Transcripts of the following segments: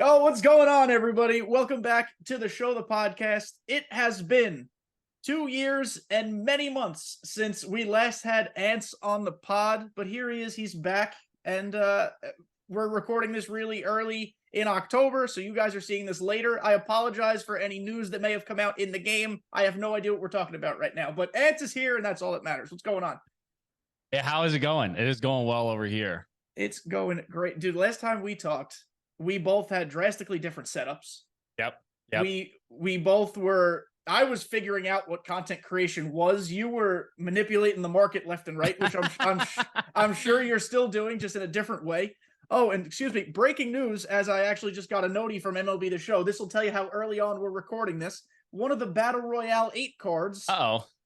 Oh, what's going on, everybody? Welcome back to the show, the podcast. It has been 2 years and many months since we last had Ance on the pod, but here he is. He's back, and we're recording this really early in October, so you guys are seeing this later. I apologize for any news that may have come out in the game. I have no idea what we're talking about right now, but Ance is here, and that's all that matters. What's going on? Yeah, how is it going? It is going well over here. It's going great. Dude, last time we talked, we both had drastically different setups. Yep. We both were. I was figuring out what content creation was. You were manipulating the market left and right, which I'm sure you're still doing, just in a different way. Oh, and excuse me, breaking news, as I actually just got a notie from MLB The Show. This will tell you how early on we're recording this. One of the Battle Royale 8 cards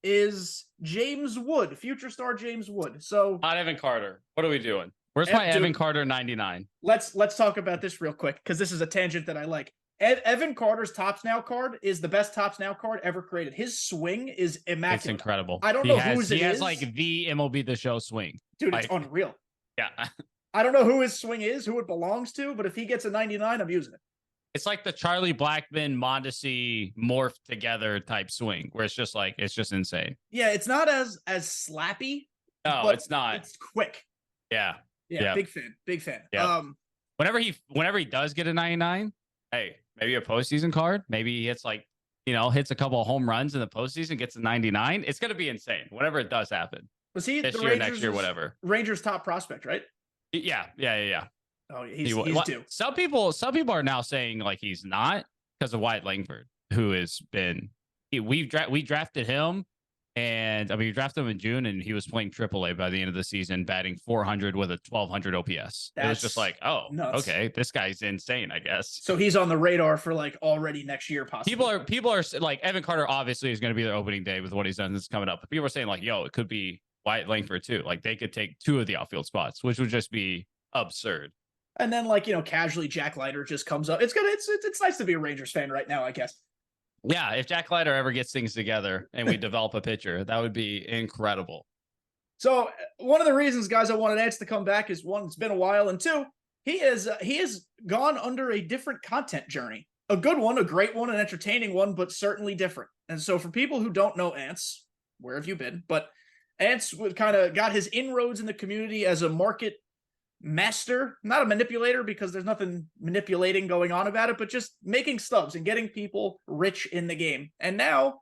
is James Wood, future star James Wood. So not Evan Carter. What are we doing? Where's my Evan Carter 99? Let's talk about this real quick, because this is a tangent that I like. Evan Carter's Tops Now card is the best Tops Now card ever created. His swing is immaculate. It's incredible. I don't know whose it is. He has like the MLB The Show swing. Dude, it's unreal. Yeah. I don't know who his swing is, who it belongs to, but if he gets a 99, I'm using it. It's like the Charlie Blackmon, Mondesi morphed together type swing, where it's just insane. Yeah, it's not as slappy. No, it's not. It's quick. Yeah. Yeah. Big fan. Yeah. Whenever he does get a 99, hey, maybe a postseason card. Maybe he hits hits a couple of home runs in the postseason, gets a 99. It's gonna be insane. Whenever it does happen. Was he this the year, Rangers, next year, whatever? Rangers top prospect, right? Yeah. Oh, he's due. Some people are now saying like he's not, because of Wyatt Langford, who has been we drafted him, and we drafted him in June, and he was playing AAA by the end of the season, batting 400 with a 1200 OPS. It was just like, oh, nuts. Okay, this guy's insane, I guess. So he's on the radar for like already next year, possibly. People are like, Evan Carter obviously is going to be their opening day with what he's done. This is coming up, but people are saying like, yo, it could be Wyatt Langford too. Like they could take 2 of the outfield spots, which would just be absurd. And then casually Jack Leiter just comes up. It's good. It's nice to be a Rangers fan right now, I guess. Yeah, if Jack Leiter ever gets things together and we develop a pitcher, that would be incredible. So one of the reasons, guys, I wanted Ance to come back is, one, it's been a while, and 2, he has gone under a different content journey. A good one, a great one, an entertaining one, but certainly different. And so for people who don't know Ance, where have you been? But Ance kind of got his inroads in the community as a market master, not a manipulator, because there's nothing manipulating going on about it, but just making stubs and getting people rich in the game. And now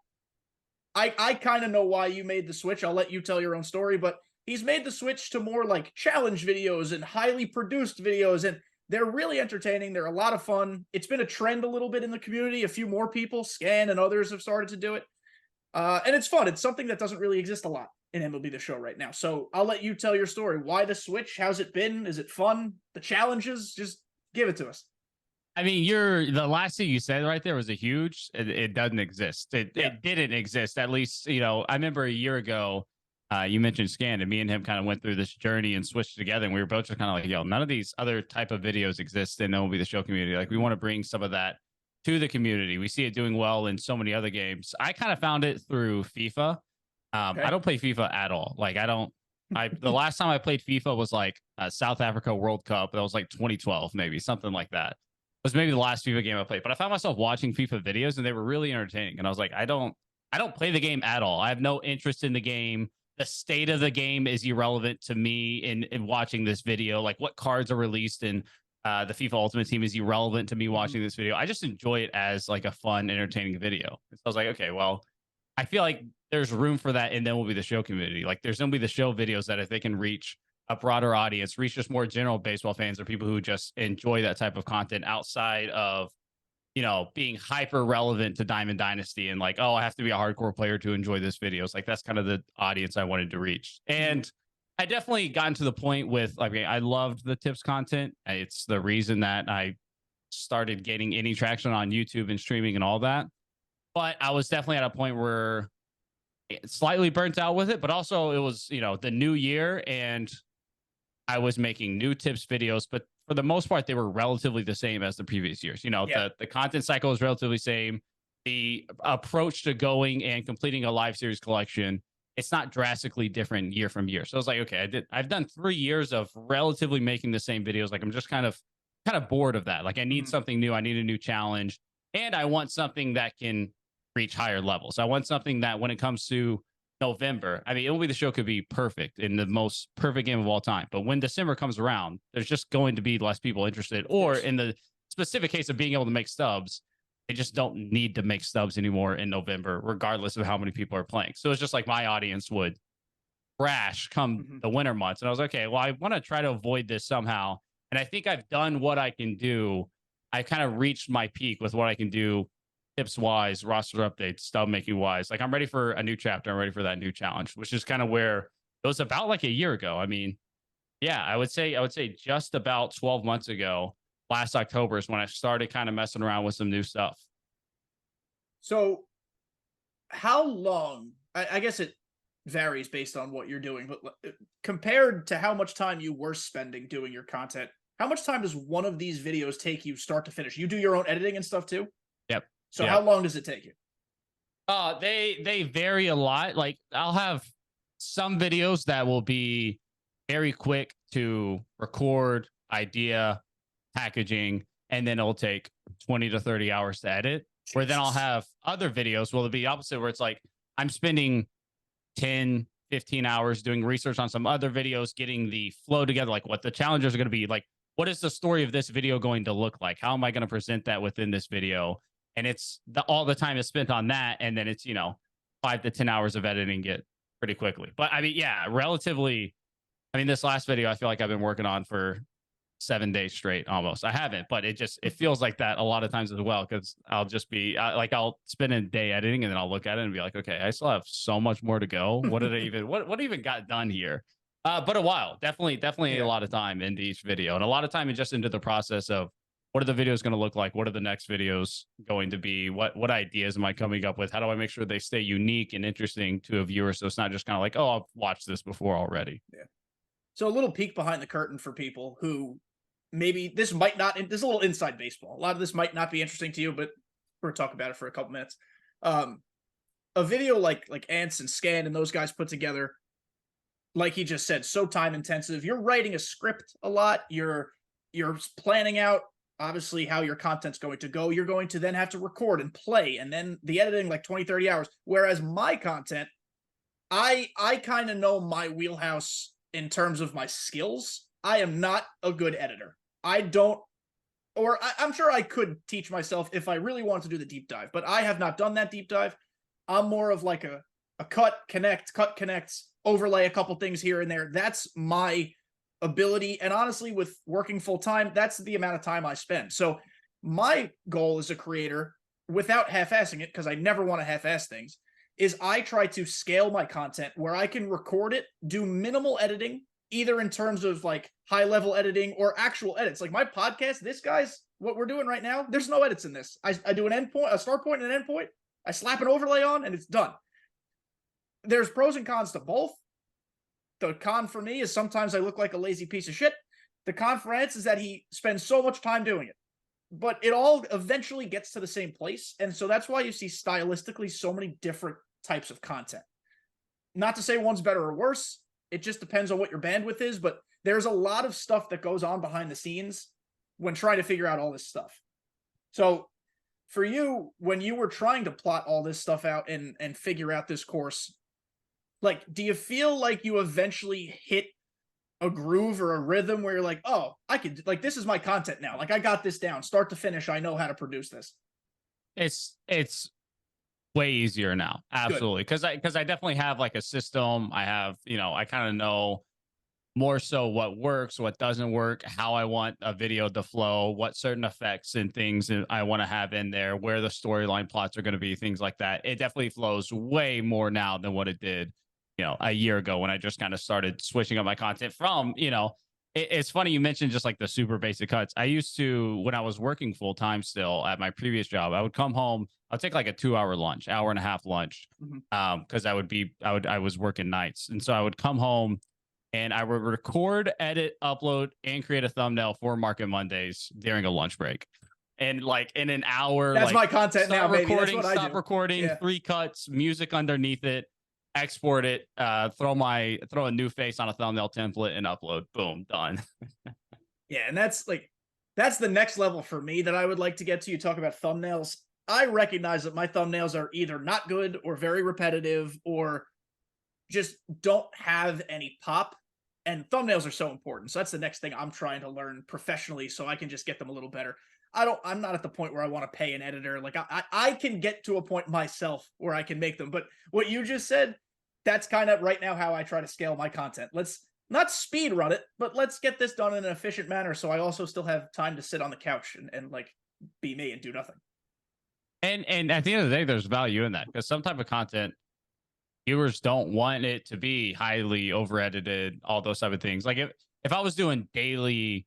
I kind of know why you made the switch. I'll let you tell your own story, but he's made the switch to more like challenge videos and highly produced videos, and they're really entertaining. They're a lot of fun. It's been a trend a little bit in the community. A few more people, Scan and others, have started to do it. And it's fun. It's something that doesn't really exist a lot in MLB The Show right now. So I'll let you tell your story. Why the switch? How's it been? Is it fun? The challenges? Just give it to us. I mean, the last thing you said right there was it doesn't exist. It didn't exist. At least, I remember a year ago, you mentioned Scan, and me and him kind of went through this journey and switched together. And we were both just kind of like, yo, none of these other type of videos exist in MLB The Show community. Like, we want to bring some of that to the community. We see it doing well in so many other games. I kind of found it through FIFA. Okay. I don't play FIFA at all. Like, the last time I played FIFA was like South Africa World Cup. That was like 2012, maybe something like that. It was maybe the last FIFA game I played, but I found myself watching FIFA videos and they were really entertaining. And I was like, I don't play the game at all. I have no interest in the game. The state of the game is irrelevant to me in watching this video. Like, what cards are released in the FIFA Ultimate Team is irrelevant to me watching this video. I just enjoy it as like a fun, entertaining video. So I was like, okay, well, I feel like there's room for that in MLB The Show community. Like, there's MLB The Show videos that if they can reach a broader audience, reach just more general baseball fans or people who just enjoy that type of content outside of, being hyper relevant to Diamond Dynasty and like, oh, I have to be a hardcore player to enjoy this video. It's like, that's kind of the audience I wanted to reach. And I definitely gotten to the point with, like, I loved the tips content. It's the reason that I started getting any traction on YouTube and streaming and all that. But I was definitely at a point where slightly burnt out with it, but also it was, the new year and I was making new tips videos, but for the most part, they were relatively the same as the previous years. The content cycle is relatively same. The approach to going and completing a live series collection, it's not drastically different year from year. So I was like, okay, I've done 3 years of relatively making the same videos. Like, I'm just kind of kind of bored of that. Like I need Mhm. something new. I need a new challenge. And I want something that can reach higher levels. I want something that when it comes to November, I mean, it'll be the show could be perfect in the most perfect game of all time. But when December comes around, there's just going to be less people interested. Of Or course. in the specific case of being able to make stubs, they just don't need to make stubs anymore in November, regardless of how many people are playing. So it's just like my audience would crash come Mhm. the winter months. And I was like, okay, well, I want to try to avoid this somehow. And I think I've done what I can do. I kind of reached my peak with what I can do tips wise, roster updates, stub making wise. Like I'm ready for a new chapter. I'm ready for that new challenge, which is kind of where it was about like a year ago. I mean, yeah, I would say just about 12 months ago, last October is when I started kind of messing around with some new stuff. So how long, I guess it varies based on what you're doing, but compared to how much time you were spending doing your content, how much time does one of these videos take you start to finish? You do your own editing and stuff too? Yep. So how Yep. long does it take you? They vary a lot. Like I'll have some videos that will be very quick to record, idea, packaging, and then it'll take 20 to 30 hours to edit. Where then I'll Jesus. have other videos will be opposite where it's like I'm spending 10, 15 hours doing research on some other videos, getting the flow together, like what the challenges are going to be, like what is the story of this video going to look like? How am I going to present that within this video? And it's all the time is spent on that. And then it's, 5 to 10 hours of editing get pretty quickly. But I mean, yeah, relatively. I mean, this last video, I feel like I've been working on for 7 days straight almost. I haven't, but it feels like that a lot of times as well because I'll just be like I'll spend a day editing and then I'll look at it and be like, okay, I still have so much more to go. What did I even what even got done here? But a while, definitely a Yeah. lot of time into each video and a lot of time just into the process of what are the videos going to look like? What are the next videos going to be? What ideas am I coming up with? How do I make sure they stay unique and interesting to a viewer so it's not just kind of like, oh, I've watched this before already. Yeah. So a little peek behind the curtain for people who maybe this might not, this is a little inside baseball. A lot of this might not be interesting to you, but we're talk about it for a couple minutes. Um, a video like Ance and Scan and those guys put together, like he just said, so time intensive. You're writing a script a lot. You're planning out obviously how your content's going to go. You're going to then have to record and play and then the editing like 20, 30 hours. Whereas my content, I kind of know my wheelhouse in terms of my skills. I am not a good editor. I don't, or I'm sure I could teach myself if I really wanted to do the deep dive, but I have not done that deep dive. I'm more of like a cut, connects, overlay a couple things here and there. That's my ability. And honestly, with working full time, that's the amount of time I spend. So my goal as a creator, without half-assing it, because I never want to half-ass things, is I try to scale my content where I can record it, do minimal editing, either in terms of like high level editing or actual edits. Like my podcast, this guy's what we're doing right now, there's no edits in this. I do an endpoint, a start point, and an endpoint. I slap an overlay on, and it's done. There's pros and cons to both. The con for me is sometimes I look like a lazy piece of shit. The con for Ance is that he spends so much time doing it. But it all eventually gets to the same place. And so that's why you see stylistically so many different types of content. Not to say one's better or worse. It just depends on what your bandwidth is. But there's a lot of stuff that goes on behind the scenes when trying to figure out all this stuff. So for you, when you were trying to plot all this stuff out and figure out this course, like, do you feel like you eventually hit a groove or a rhythm where you're like, oh, I could, like, this is my content now. Like, I got this down, start to finish. I know how to produce this. It's way easier now. Good. Absolutely. Because I definitely have like a system. I have, I kind of know more so what works, what doesn't work, how I want a video to flow, what certain effects and things I want to have in there, where the storyline plots are going to be, things like that. It definitely flows way more now than what it did, a year ago when I just kind of started switching up my content from, it's funny you mentioned just like the super basic cuts. I used to, when I was working full time still at my previous job, I would come home, I'll take like a 2 hour lunch, hour and a half lunch. Cause I was working nights. And so I would come home and I would record, edit, upload, and create a thumbnail for Market Mondays during a lunch break. And like in an hour, That's like my content now, start baby. That's recording, what I stop do. recording, Yeah. 3 cuts, music underneath it, export it, throw a new face on a thumbnail template and upload. Boom, done. Yeah. And that's like, That's the next level for me that I would like to get to. You talk about thumbnails. I recognize that my thumbnails are either not good or very repetitive or just don't have any pop. And thumbnails are so important. So that's the next thing I'm trying to learn professionally so I can just get them a little better. I'm not at the point where I want to pay an editor. Like I can get to a point myself where I can make them. But what you just said, that's kind of right now how I try to scale my content. Let's not speed run it, but let's get this done in an efficient manner so I also still have time to sit on the couch and like be me and do nothing. And at the end of the day, there's value in that because some type of content viewers don't want it to be highly over edited, all those type of things. Like if I was doing daily,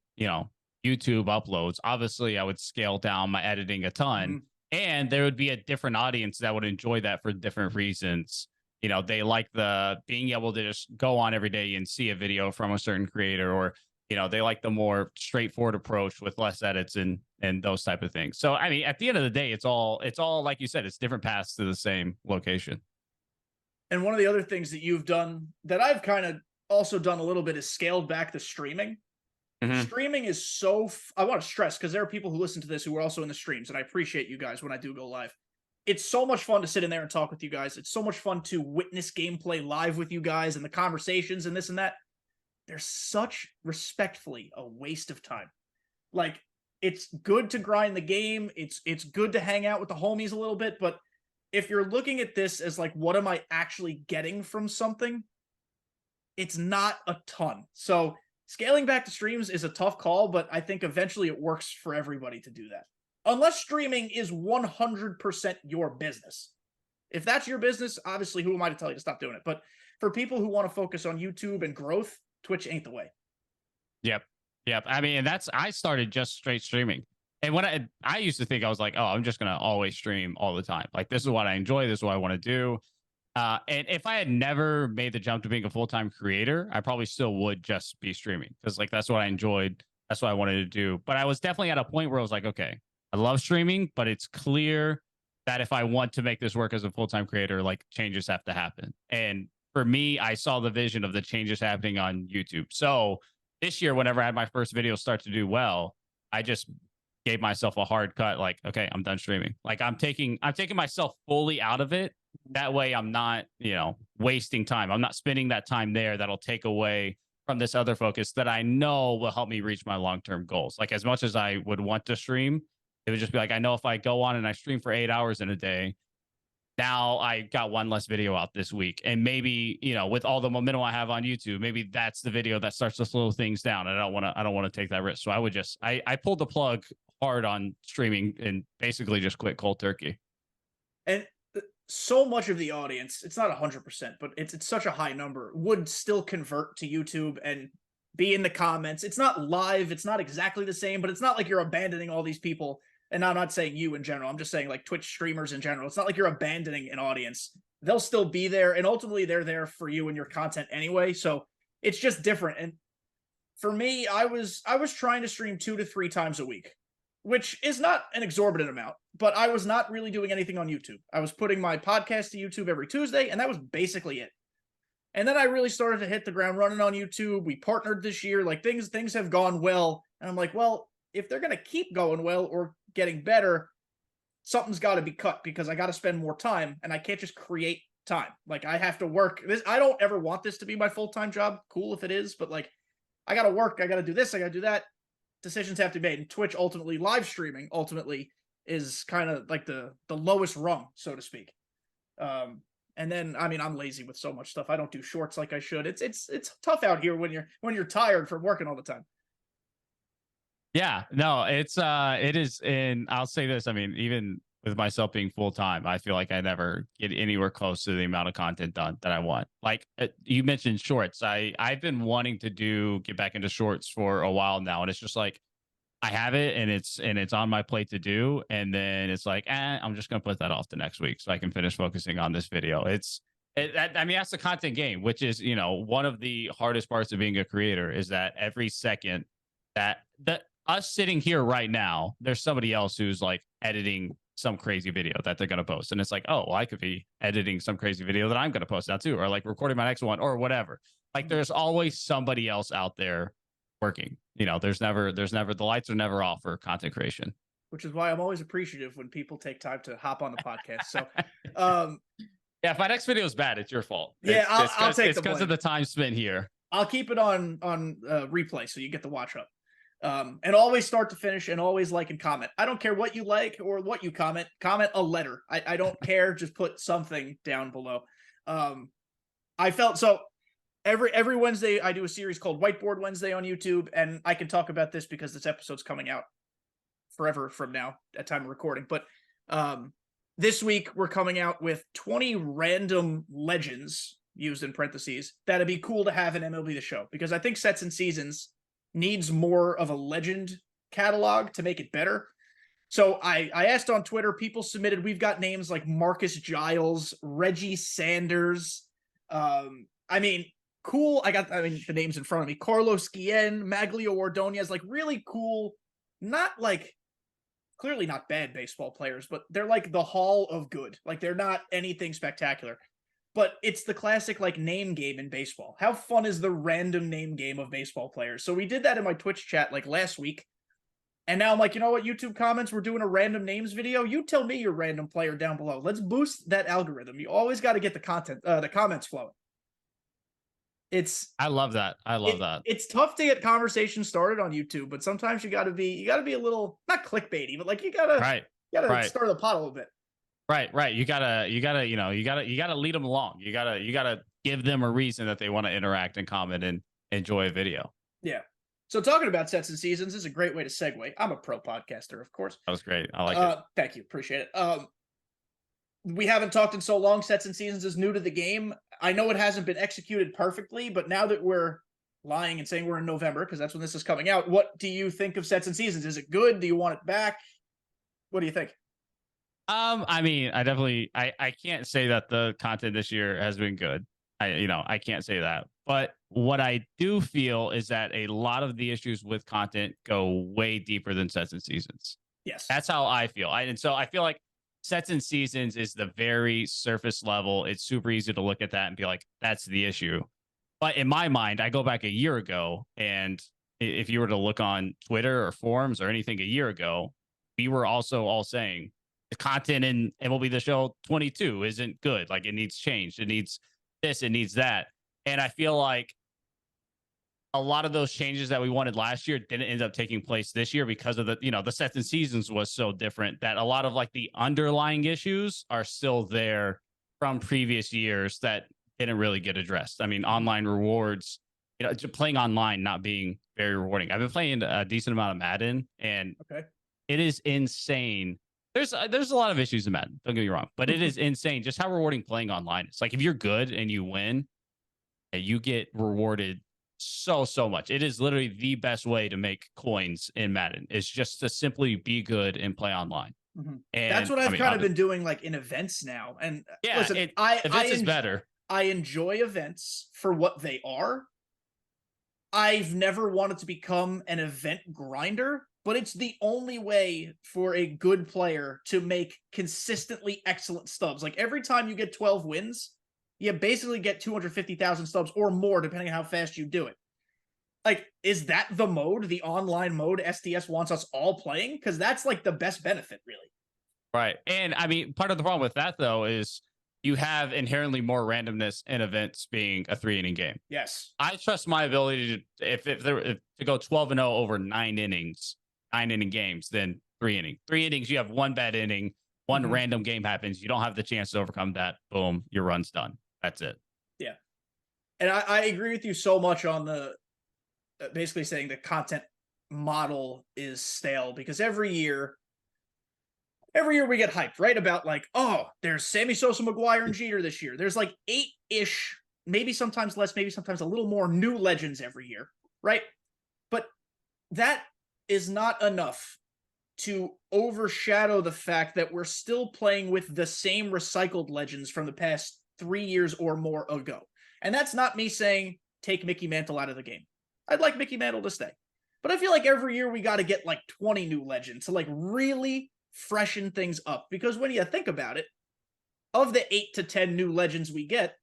YouTube uploads, obviously I would scale down my editing a ton, and there would be a different audience that would enjoy that for different reasons. They like the being able to just go on every day and see a video from a certain creator, or they like the more straightforward approach with less edits and those type of things. So I mean, at the end of the day, it's all like you said, it's different paths to the same location. And one of the other things that you've done that I've kind of also done a little bit is scaled back the streaming. Streaming is I want to stress, because there are people who listen to this who are also in the streams, and I appreciate you guys when I do go live. It's so much fun to sit in there and talk with you guys. It's so much fun to witness gameplay live with you guys and the conversations and this and that. They're such respectfully a waste of time. Like, it's good to grind the game. It's good to hang out with the homies a little bit, but if you're looking at this as like, what am I actually getting from something? It's not a ton. So scaling back to streams is a tough call, but I think eventually it works for everybody to do that. Unless streaming is 100% your business. If that's your business, obviously, who am I to tell you to stop doing it? But for people who want to focus on YouTube and growth, Twitch ain't the way. Yep. I mean, I started just straight streaming. And when I used to think, I was like, oh, I'm just going to always stream all the time. Like, this is what I enjoy. This is what I want to do. And if I had never made the jump to being a full-time creator, I probably still would just be streaming because like, that's what I enjoyed. That's what I wanted to do. But I was definitely at a point where I was like, okay, I love streaming, but it's clear that if I want to make this work as a full-time creator, like changes have to happen. And for me, I saw the vision of the changes happening on YouTube. So this year, whenever I had my first video start to do well, I just gave myself a hard cut. Like, okay, I'm done streaming. Like I'm taking myself fully out of it. That way I'm not, wasting time. I'm not spending that time there. That'll take away from this other focus that I know will help me reach my long-term goals. Like as much as I would want to stream, it would just be like, I know if I go on and I stream for 8 hours in a day, now I got one less video out this week. And maybe, with all the momentum I have on YouTube, maybe that's the video that starts to slow things down. And I don't want to take that risk. So I pulled the plug hard on streaming and basically just quit cold turkey. And so much of the audience, it's not 100%, but it's such a high number, would still convert to YouTube and be in the comments. It's not live. It's not exactly the same, but it's not like you're abandoning all these people. And I'm not saying you in general. I'm just saying like Twitch streamers in general. It's not like you're abandoning an audience. They'll still be there. And ultimately they're there for you and your content anyway. So it's just different. And for me, I was trying to stream 2 to 3 times a week, which is not an exorbitant amount, but I was not really doing anything on YouTube. I was putting my podcast to YouTube every Tuesday, and that was basically it. And then I really started to hit the ground running on YouTube. We partnered this year. Like things have gone well. And I'm like, well, if they're going to keep going well or getting better, something's got to be cut because I got to spend more time and I can't just create time. Like I have to work this. I don't ever want this to be my full-time job. Cool if it is, but like I got to work. I got to do this. I got to do that. Decisions have to be made. And Twitch ultimately, live streaming ultimately is kind of like the lowest rung, so to speak. And then, I mean, I'm lazy with so much stuff. I don't do shorts like I should. It's tough out here when you're tired from working all the time. Yeah, no, it is. And I'll say this. I mean, even with myself being full time, I feel like I never get anywhere close to the amount of content done that I want. Like you mentioned shorts. I've been wanting to get back into shorts for a while now. And it's just like, I have it and it's on my plate to do. And then it's like, I'm just going to put that off to next week so I can finish focusing on this video. I mean, that's the content game, which is, one of the hardest parts of being a creator is that every second that us sitting here right now, there's somebody else who's like editing some crazy video that they're going to post. And it's like, oh, well, I could be editing some crazy video that I'm going to post now too, or like recording my next one or whatever. Like there's always somebody else out there working. There's never the lights are never off for content creation. Which is why I'm always appreciative when people take time to hop on the podcast. So, yeah, if my next video is bad, it's your fault. Yeah, I'll take it's because of the time spent here. I'll keep it on replay so you get to watch up. And always start to finish, and always like and comment. I don't care what you like or what you comment. Comment a letter. I don't care. Just put something down below. I felt so. Every Wednesday, I do a series called Whiteboard Wednesday on YouTube, and I can talk about this because this episode's coming out forever from now at time of recording. But this week, we're coming out with 20 random legends, used in parentheses, that'd be cool to have in MLB The Show, because I think Sets and Seasons needs more of a legend catalog to make it better. So I asked on Twitter, people submitted, we've got names like Marcus Giles, Reggie Sanders, cool. The names in front of me. Carlos Guillen, Maglio Ordonez, like really cool, not like, clearly not bad baseball players, but they're like the hall of good. Like they're not anything spectacular, but it's the classic like name game in baseball. How fun is the random name game of baseball players? So we did that in my Twitch chat like last week. And now I'm like, you know what, YouTube comments, we're doing a random names video. You tell me your random player down below. Let's boost that algorithm. You always got to get the comments flowing. I love that. That. It's tough to get conversations started on YouTube, but sometimes you gotta be a little, not clickbaity, but like you gotta stir the pot a little bit. Right. You gotta lead them along. You gotta give them a reason that they want to interact and comment and enjoy a video. Yeah. So talking about Sets and Seasons is a great way to segue. I'm a pro podcaster, of course. That was great. I like it. Thank you. Appreciate it. We haven't talked in so long. Sets and Seasons is new to the game. I know it hasn't been executed perfectly, but now that we're lying and saying we're in November, because that's when this is coming out, what do you think of Sets and Seasons? Is it good? Do you want it back? What do you think? I can't say that the content this year has been good. I can't say that. But what I do feel is that a lot of the issues with content go way deeper than Sets and Seasons. Yes. That's how I feel. And so I feel like Sets and Seasons is the very surface level. It's super easy to look at that and be like, that's the issue. But in my mind, I go back a year ago, and if you were to look on Twitter or forums or anything a year ago, we were also all saying the content in MLB The Show 22 isn't good. Like it needs changed. It needs this, it needs that. And I feel like a lot of those changes that we wanted last year didn't end up taking place this year because of the Sets and Seasons was so different that a lot of like the underlying issues are still there from previous years that didn't really get addressed. I mean, online rewards, playing online not being very rewarding. I've been playing a decent amount of Madden, and it is insane. There's a lot of issues in Madden, don't get me wrong, but it is insane just how rewarding playing online is. Like if you're good and you win, you get rewarded so much. It is literally the best way to make coins in Madden. It's just to simply be good and play online. And that's what I've kind of been doing like in events now. And yeah, listen, events is better. I enjoy events for what they are. I've never wanted to become an event grinder, but it's the only way for a good player to make consistently excellent stubs. Like every time you get 12 wins, you basically get 250,000 stubs or more, depending on how fast you do it. Like, is that the mode, the online mode SDS wants us all playing? Because that's like the best benefit, really. Right. And I mean, part of the problem with that, though, is you have inherently more randomness in events being a 3-inning game. Yes. I trust my ability to go 12-0 over 9 inning games than 3 innings. 3 innings, you have one bad inning, one random game happens. You don't have the chance to overcome that. Boom, your run's done. That's it. Yeah. And I agree with you so much on the basically saying the content model is stale, because every year we get hyped, right? About like, oh, there's Sammy Sosa, McGuire, and Jeter this year. There's like 8-ish, maybe sometimes less, maybe sometimes a little more new legends every year, right? But that is not enough to overshadow the fact that we're still playing with the same recycled legends from the past 3 years or more ago. And that's not me saying take Mickey Mantle out of the game. I'd like Mickey Mantle to stay. But I feel like every year we got to get like 20 new legends to like really freshen things up. Because when you think about it, of the 8 to 10 new legends we get,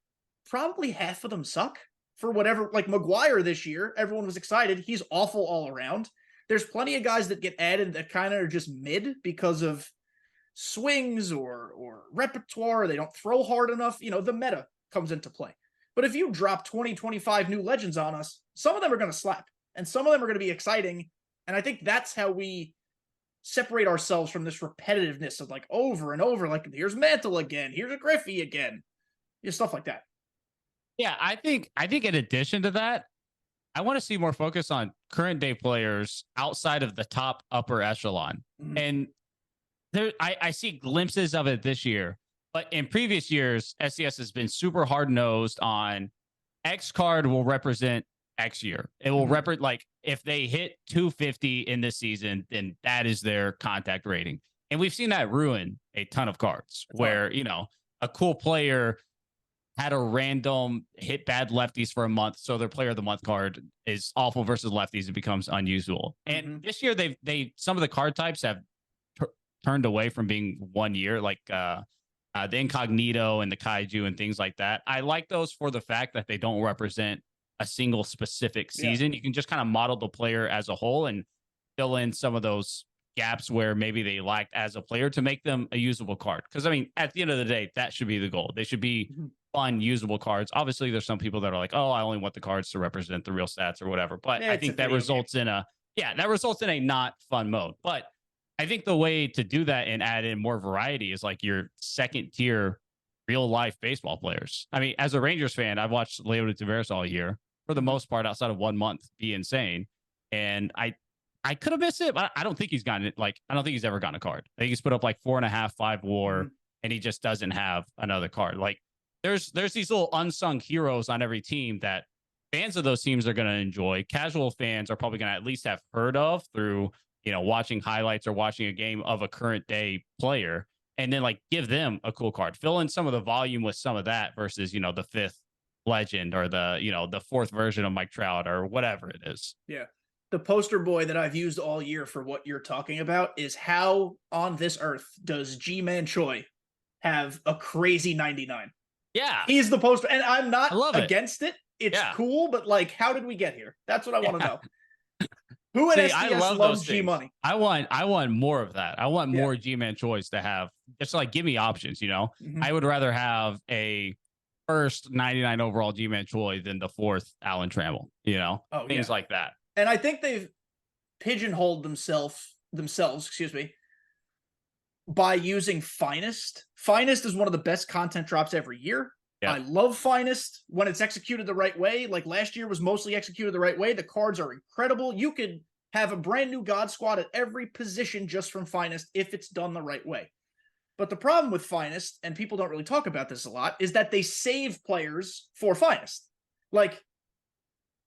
probably half of them suck. for whatever, like McGuire this year, everyone was excited. He's awful all around. There's plenty of guys that get added that kind of are just mid because of swings or repertoire. They don't throw hard enough. You know, the meta comes into play. But if you drop 20, 25 new legends on us, some of them are going to slap and some of them are going to be exciting. And I think that's how we separate ourselves from this repetitiveness of like over and over, like here's Mantle again, here's a Griffey again, stuff like that. Yeah, I think in addition to that, I want to see more focus on current day players outside of the top upper echelon. Mhm. And there, I see glimpses of it this year, but in previous years, SCS has been super hard nosed on X card will represent X year. It will represent, like, if they hit 250 in this season, then that is their contact rating. And we've seen that ruin a ton of cards where, you know, a cool player had a random hit bad lefties for a month, so their player of the month card is awful versus lefties. It becomes unusable. And this year, they some of the card types have turned away from being 1 year, like the Incognito and the Kaiju and things like that. I like those for the fact that they don't represent a single specific season. You can just kind of model the player as a whole and fill in some of those gaps where maybe they lacked as a player to make them a usable card. Because I mean, at the end of the day, that should be the goal. They should be fun, usable cards. Obviously, there's some people that are like, oh, I only want the cards to represent the real stats or whatever. But I think that results in a not fun mode. But I think the way to do that and add in more variety is like your second tier real life baseball players. I mean, as a Rangers fan, I've watched Leody Taveras all year for the most part, outside of 1 month, be insane. And I could have missed it, but I don't think he's gotten it. Like, I don't think he's ever gotten a card. I think he's put up like 4.5, 5 WAR, and he just doesn't have another card. Like, there's these little unsung heroes on every team that fans of those teams are going to enjoy. Casual fans are probably going to at least have heard of through, you know, watching highlights or watching a game of a current day player, and then like give them a cool card. Fill in some of the volume with some of that versus, you know, the 5th legend or the, you know, the 4th version of Mike Trout or whatever it is. Yeah. The poster boy that I've used all year for what you're talking about is how on this earth does G-Man Choi have a crazy 99? Yeah. He's the poster, and I'm not against it. It's cool, but like, how did we get here? That's what I want to know. Who at SDS loves G-Money? I want more of that. I want more G-Man Choice to have, just like, give me options, you know? I would rather have a first 99 overall G-Man Choi than the 4th Alan Trammell, you know? Things like that. And I think they've pigeonholed themselves, excuse me, by using Finest. Finest is one of the best content drops every year. I love Finest when it's executed the right way. Like last year was mostly executed the right way. The cards are incredible. You could have a brand new God Squad at every position just from Finest if it's done the right way. But the problem with Finest, and people don't really talk about this a lot, is that they save players for Finest. Like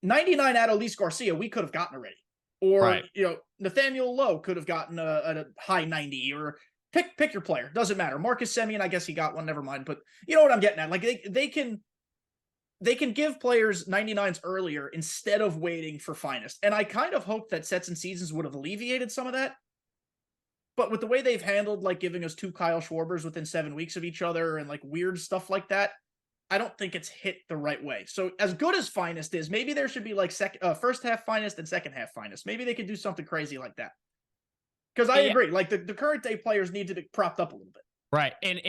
99 Adolis Garcia, we could have gotten already. Or, you know, Nathaniel Lowe could have gotten a high 90, or pick your player. Doesn't matter. Marcus Semien, I guess he got one, never mind. But you know what I'm getting at. Like they can give players 99s earlier instead of waiting for Finest. And I kind of hope that Sets and Seasons would have alleviated some of that. But with the way they've handled, like, giving us 2 Kyle Schwarbers within 7 weeks of each other and like weird stuff like that, I don't think it's hit the right way. So as good as Finest is, maybe there should be like first half Finest and second half Finest. Maybe they could do something crazy like that. Because I agree, like the current day players need to be propped up a little bit. Right. And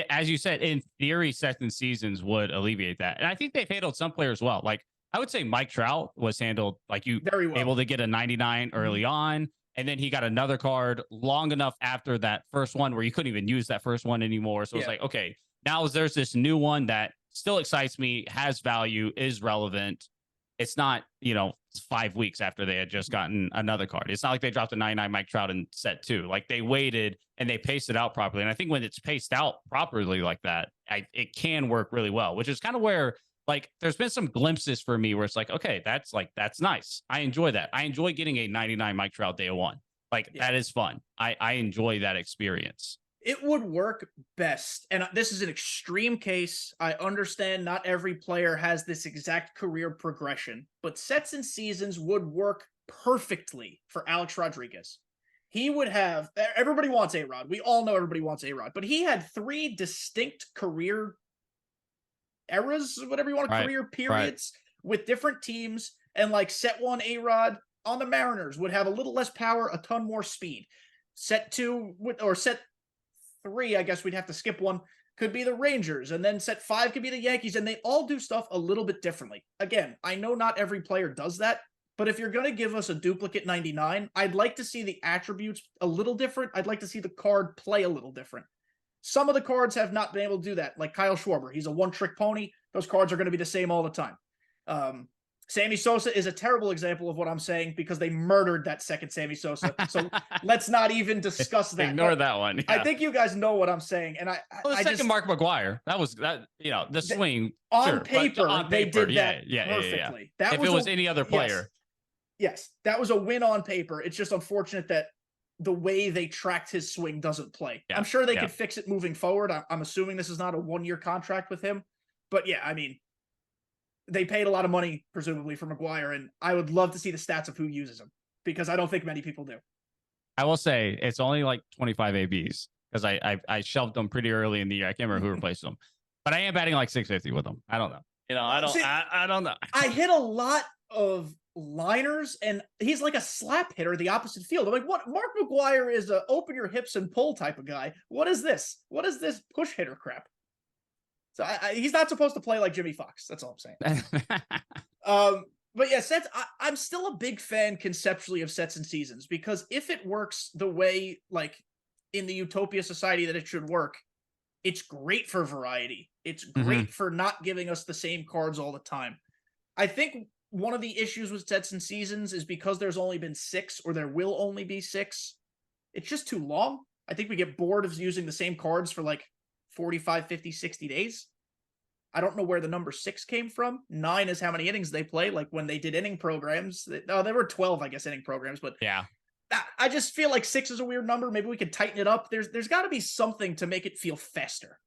as you said, in theory, second seasons would alleviate that. And I think they've handled some players well. Like, I would say Mike Trout was handled like you very well. Able to get a 99 early on. And then he got another card long enough after that first one where you couldn't even use that first one anymore. So it's like, okay, now there's this new one that still excites me, has value, is relevant. It's not, you know, 5 weeks after they had just gotten another card. It's not like they dropped a 99 Mike Trout in set 2. Like, they waited and they paced it out properly. And I think when it's paced out properly like that, it can work really well, which is kind of where, like, there's been some glimpses for me where it's like, okay, that's nice. I enjoy that. I enjoy getting a 99 Mike Trout day 1. Like, that is fun. I enjoy that experience. It would work best, and this is an extreme case. I understand not every player has this exact career progression, but Sets and Seasons would work perfectly for Alex Rodriguez. He would have, everybody wants A-Rod. We all know everybody wants A-Rod, but he had 3 distinct career eras, whatever you want to, career periods, with different teams, and like set 1 A-Rod on the Mariners would have a little less power, a ton more speed. Set 2 or set 3, I guess we'd have to skip one, could be the Rangers, and then set 5 could be the Yankees, and they all do stuff a little bit differently. Again, I know not every player does that, but if you're going to give us a duplicate 99, I'd like to see the attributes a little different. I'd like to see the card play a little different. Some of the cards have not been able to do that, like Kyle Schwarber. He's a one-trick pony. Those cards are going to be the same all the time. Sammy Sosa is a terrible example of what I'm saying because they murdered that second Sammy Sosa. So let's not even discuss that. Ignore that one. Yeah. I think you guys know what I'm saying. And the second Mark McGwire, that was that, the swing on paper, they did that perfectly. That if it was any other player. Yes, that was a win on paper. It's just unfortunate that the way they tracked his swing doesn't play. Yeah. I'm sure they could fix it moving forward. I'm assuming this is not a 1-year contract with him. But yeah, I mean, they paid a lot of money, presumably, for McGwire, and I would love to see the stats of who uses him because I don't think many people do. I will say it's only like 25 ABs because I shelved them pretty early in the year. I can't remember who replaced them, but I am batting like 650 with them. I don't know. I don't know. I hit a lot of liners, and he's like a slap hitter, the opposite field. I'm like, what? Mark McGwire is a open your hips and pull type of guy. What is this? What is this push hitter crap? So he's not supposed to play like Jimmy Fox. That's all I'm saying. But yeah, sets. I'm still a big fan conceptually of sets and seasons because if it works the way like in the utopia society that it should work, it's great for variety. It's great for not giving us the same cards all the time. I think one of the issues with sets and seasons is because there's only been 6 or there will only be 6. It's just too long. I think we get bored of using the same cards for like 45, 50, 60 days. I don't know where the number 6 came from. 9 is how many innings they play. Like when they did inning programs, there were 12, I guess, inning programs, but yeah, I just feel like 6 is a weird number. Maybe we could tighten it up. There's got to be something to make it feel faster.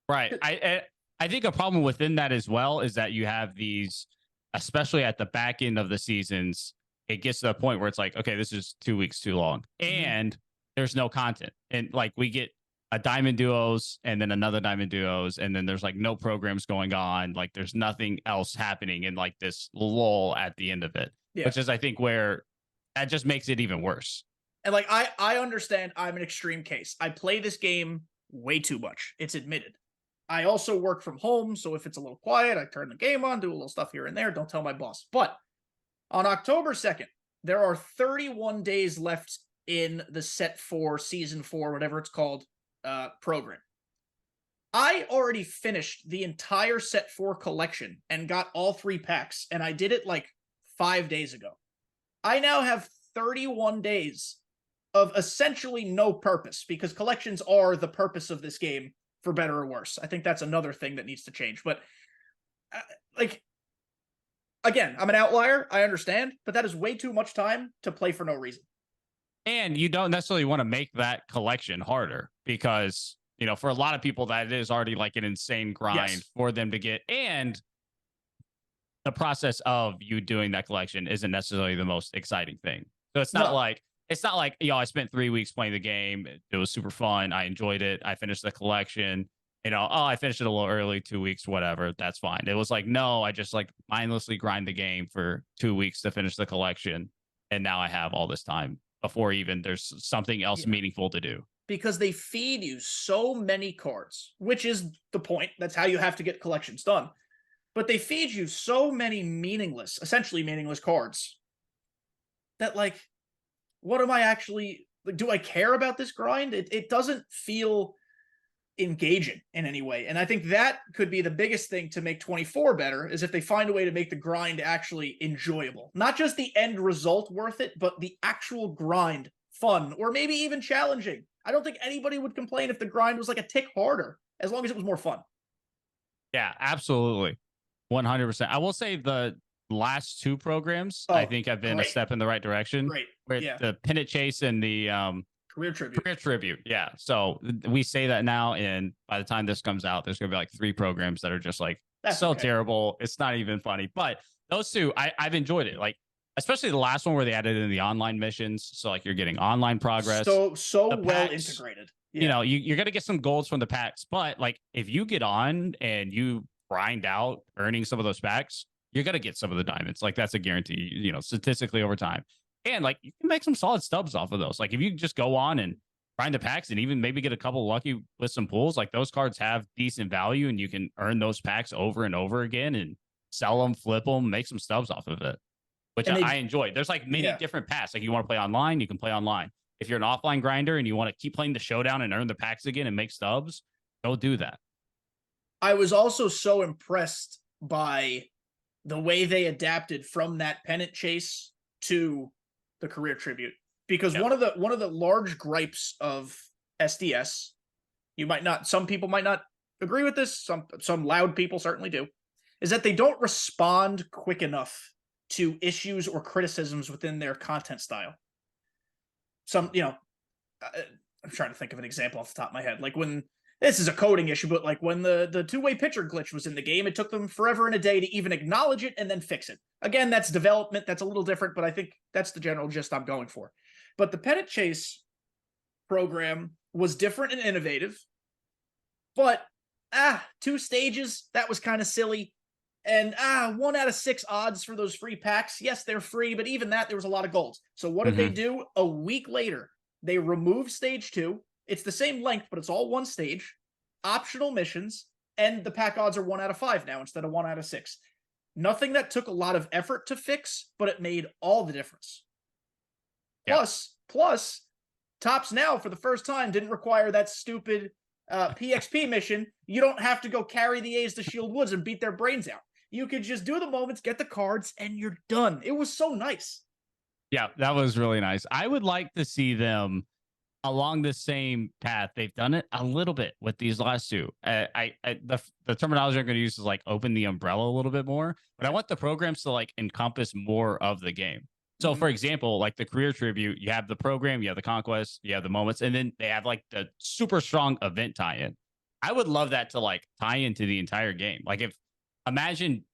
Right. I think a problem within that as well is that you have these, especially at the back end of the seasons, it gets to the point where it's like, okay, this is 2 weeks too long and there's no content. And like we get a diamond duos and then another diamond duos. And then there's like no programs going on. Like there's nothing else happening in like this lull at the end of it, which is, I think, where that just makes it even worse. And like, I understand I'm an extreme case. I play this game way too much. It's admitted. I also work from home. So if it's a little quiet, I turn the game on, do a little stuff here and there. Don't tell my boss. But on October 2nd, there are 31 days left in the set 4, season 4, whatever it's called, program. I already finished the entire set 4 collection and got all 3 packs, and I did it like 5 days ago. I now have 31 days of essentially no purpose because collections are the purpose of this game, for better or worse. I think that's another thing that needs to change. But like, again, I'm an outlier. I understand, but that is way too much time to play for no reason. And you don't necessarily want to make that collection harder because, for a lot of people, that is already like an insane grind for them to get. And the process of you doing that collection isn't necessarily the most exciting thing. So it's not like, I spent 3 weeks playing the game. It was super fun. I enjoyed it. I finished the collection. I finished it a little early, 2 weeks, whatever. That's fine. It was like, no, I just like mindlessly grind the game for 2 weeks to finish the collection. And now I have all this time before even there's something else meaningful to do. Because they feed you so many cards, which is the point. That's how you have to get collections done. But they feed you so many essentially meaningless cards that like, what am I actually, like, do I care about this grind? It doesn't feel engaging in any way. And I think that could be the biggest thing to make 24 better is if they find a way to make the grind actually enjoyable. Not just the end result worth it, but the actual grind fun or maybe even challenging. I don't think anybody would complain if the grind was like a tick harder, as long as it was more fun. Yeah, absolutely. 100%. I will say the last 2 programs, I think, have been a step in the right direction. Great. The Pennant Chase and the KREW Tribute. Yeah. So we say that now, and by the time this comes out, there's going to be like 3 programs that are just like terrible. It's not even funny. But those 2, I've enjoyed it. Like, especially the last one where they added in the online missions. So like you're getting online progress. So well integrated. Yeah. You're going to get some golds from the packs. But like if you get on and you grind out earning some of those packs, you're gonna get some of the diamonds. Like that's a guarantee, statistically over time. And like you can make some solid stubs off of those. Like if you just go on and find the packs and even maybe get a couple lucky with some pulls, like those cards have decent value and you can earn those packs over and over again and sell them, flip them, make some stubs off of it, which And I enjoy. There's like many different paths. Like you want to play online, you can play online. If you're an offline grinder and you want to keep playing the showdown and earn the packs again and make stubs, go do that. I was also so impressed by the way they adapted from that pennant chase to the career tribute, because one of the large gripes of SDS, some people might not agree with this, some loud people certainly do, is that they don't respond quick enough to issues or criticisms within their content style. I'm trying to think of an example off the top of my head. Like when this is a coding issue, but like when the two-way pitcher glitch was in the game, it took them forever and a day to even acknowledge it and then fix it. Again, that's development. That's a little different, but I think that's the general gist I'm going for. But the pennant chase program was different and innovative, but 2 stages, that was kind of silly. And 1 out of 6 odds for those free packs. Yes, they're free, but even that, there was a lot of golds. So what did they do? A week later, they removed stage 2. It's the same length, but it's all 1 stage, optional missions, and the pack odds are 1 out of 5 now instead of 1 out of 6. Nothing that took a lot of effort to fix, but it made all the difference. Yeah. Plus, Tops Now for the first time didn't require that stupid PXP mission. You don't have to go carry the A's to Shield Woods and beat their brains out. You could just do the moments, get the cards, and you're done. It was so nice. Yeah, that was really nice. I would like to see them along the same path. They've done it a little bit with these last 2. The terminology I'm going to use is like open the umbrella a little bit more, but I want the programs to like encompass more of the game. So for example, like the career tribute, you have the program, you have the conquest, you have the moments, and then they have like the super strong event tie-in. I would love that to like tie into the entire game. Like if imagine,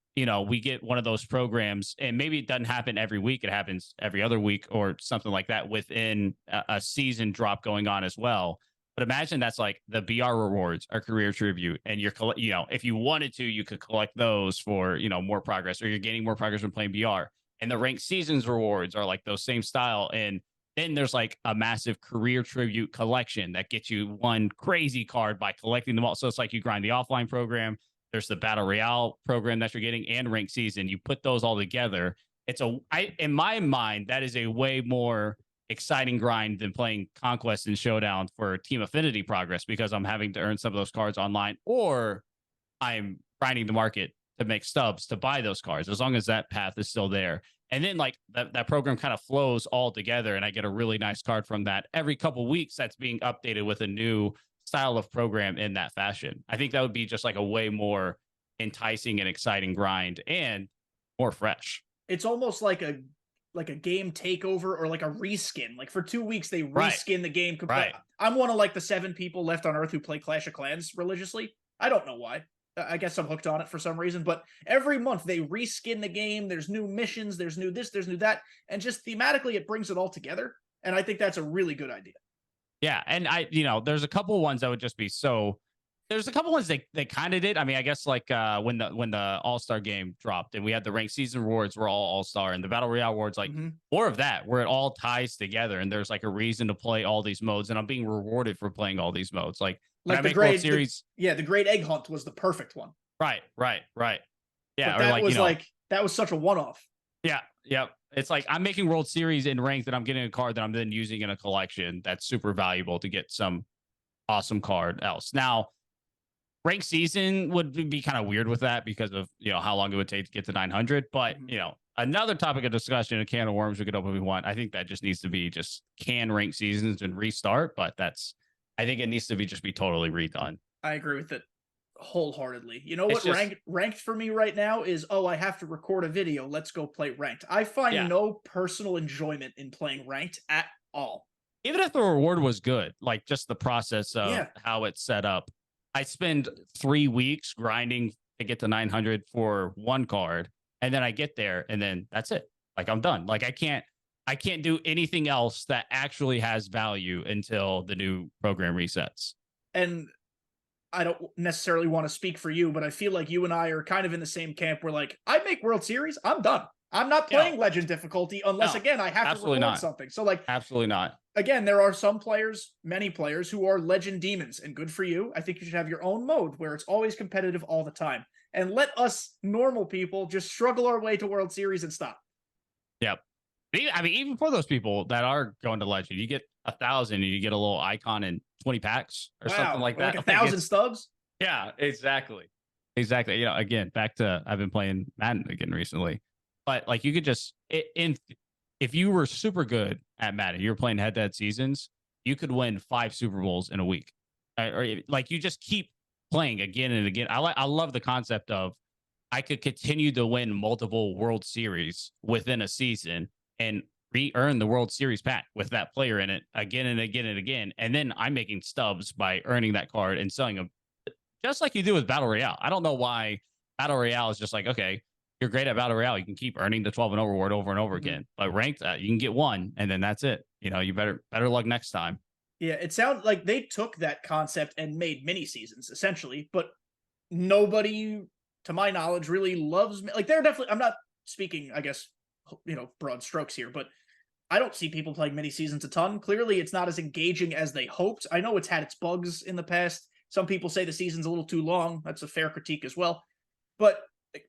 we get one of those programs and maybe it doesn't happen every week. It happens every other week or something like that within a season drop going on as well. But imagine that's like the BR rewards or career tribute. And if you wanted to, you could collect those for, more progress, or you're gaining more progress from playing BR. And the ranked seasons rewards are like those same style. And then there's like a massive career tribute collection that gets you one crazy card by collecting them all. So it's like you grind the offline program. There's the battle royale program that you're getting and ranked season. You put those all together. In my mind, that is a way more exciting grind than playing conquest and showdown for team affinity progress, because I'm having to earn some of those cards online, or I'm grinding the market to make stubs to buy those cards, as long as that path is still there. And then like that program kind of flows all together and I get a really nice card from that every couple weeks that's being updated with a new style of program in that fashion. I think that would be just like a way more enticing and exciting grind and more fresh. It's almost like a game takeover or like a reskin. Like for 2 weeks, they reskin the game. Right. I'm one of like the 7 people left on Earth who play Clash of Clans religiously. I don't know why. I guess I'm hooked on it for some reason, but every month they reskin the game. There's new missions, there's new this, there's new that, and just thematically it brings it all together. And I think that's a really good idea. Yeah, and there's a couple ones that would just be so. There's a couple ones they kind of did. I mean, I guess like when the All-Star game dropped and we had the ranked season rewards were all All-Star, and the Battle Royale awards, like more of that where it all ties together and there's like a reason to play all these modes, and I'm being rewarded for playing all these modes. Like the great series. The Great Egg Hunt was the perfect one. Right. Yeah, but that was such a one-off. Yeah. It's like I'm making World Series in ranked and I'm getting a card that I'm then using in a collection that's super valuable to get some awesome card else. Now, ranked season would be kind of weird with that because of how long it would take to get to 900. But another topic of discussion, a can of worms we could open if we want. I think that just needs to be just can ranked seasons and restart. But I think it needs to be totally redone. I agree with it wholeheartly. You know what ranked for me right now is, I have to record a video. Let's go play ranked. I find no personal enjoyment in playing ranked at all. Even if the reward was good, like just the process of how it's set up. I spend 3 weeks grinding to get to 900 for one card, and then I get there, and then that's it. Like I'm done. Like I can't do anything else that actually has value until the new program resets. And I don't necessarily want to speak for you, but I feel like you and I are kind of in the same camp where like I make World Series, I'm done. I'm not No, playing Legend difficulty unless no, again I have to absolutely reward not. something. So like Absolutely not. again, there are some players, many players who are Legend demons, and good for you. I think you should have your own mode where it's always competitive all the time. And let us normal people just struggle our way to World Series and stop. Yep. I mean, even for those people that are going to Legend, you get 1,000 and you get a little icon and 20 packs or something Wow. like Like that. a Like thousand stubs? yeah, exactly. Exactly. You know, again, back to I've been playing Madden again recently, but like you could just if you were super good at Madden, you were playing head-to-head seasons, you could win 5 Super Bowls in a week, or like you just keep playing again and again. I love the concept of I could continue to win multiple World Series within a season and re-earn the World Series pack with that player in it again and again and again, and then I'm making stubs by earning that card and selling them just like you do with Battle Royale. I don't know why Battle Royale is just like, okay, you're great at Battle Royale. You can keep earning the 12 and 0 reward over and over again. But ranked, you can get one, and then that's it. You know, you better luck next time. Yeah, it sounds like they took that concept and made mini seasons essentially, but nobody, to my knowledge, really loves like they're definitely. I'm not speaking, I guess, broad strokes here, but I don't see people playing mini seasons a ton. Clearly, it's not as engaging as they hoped. I know it's had its bugs in the past. Some people say the season's a little too long. That's a fair critique as well. But like,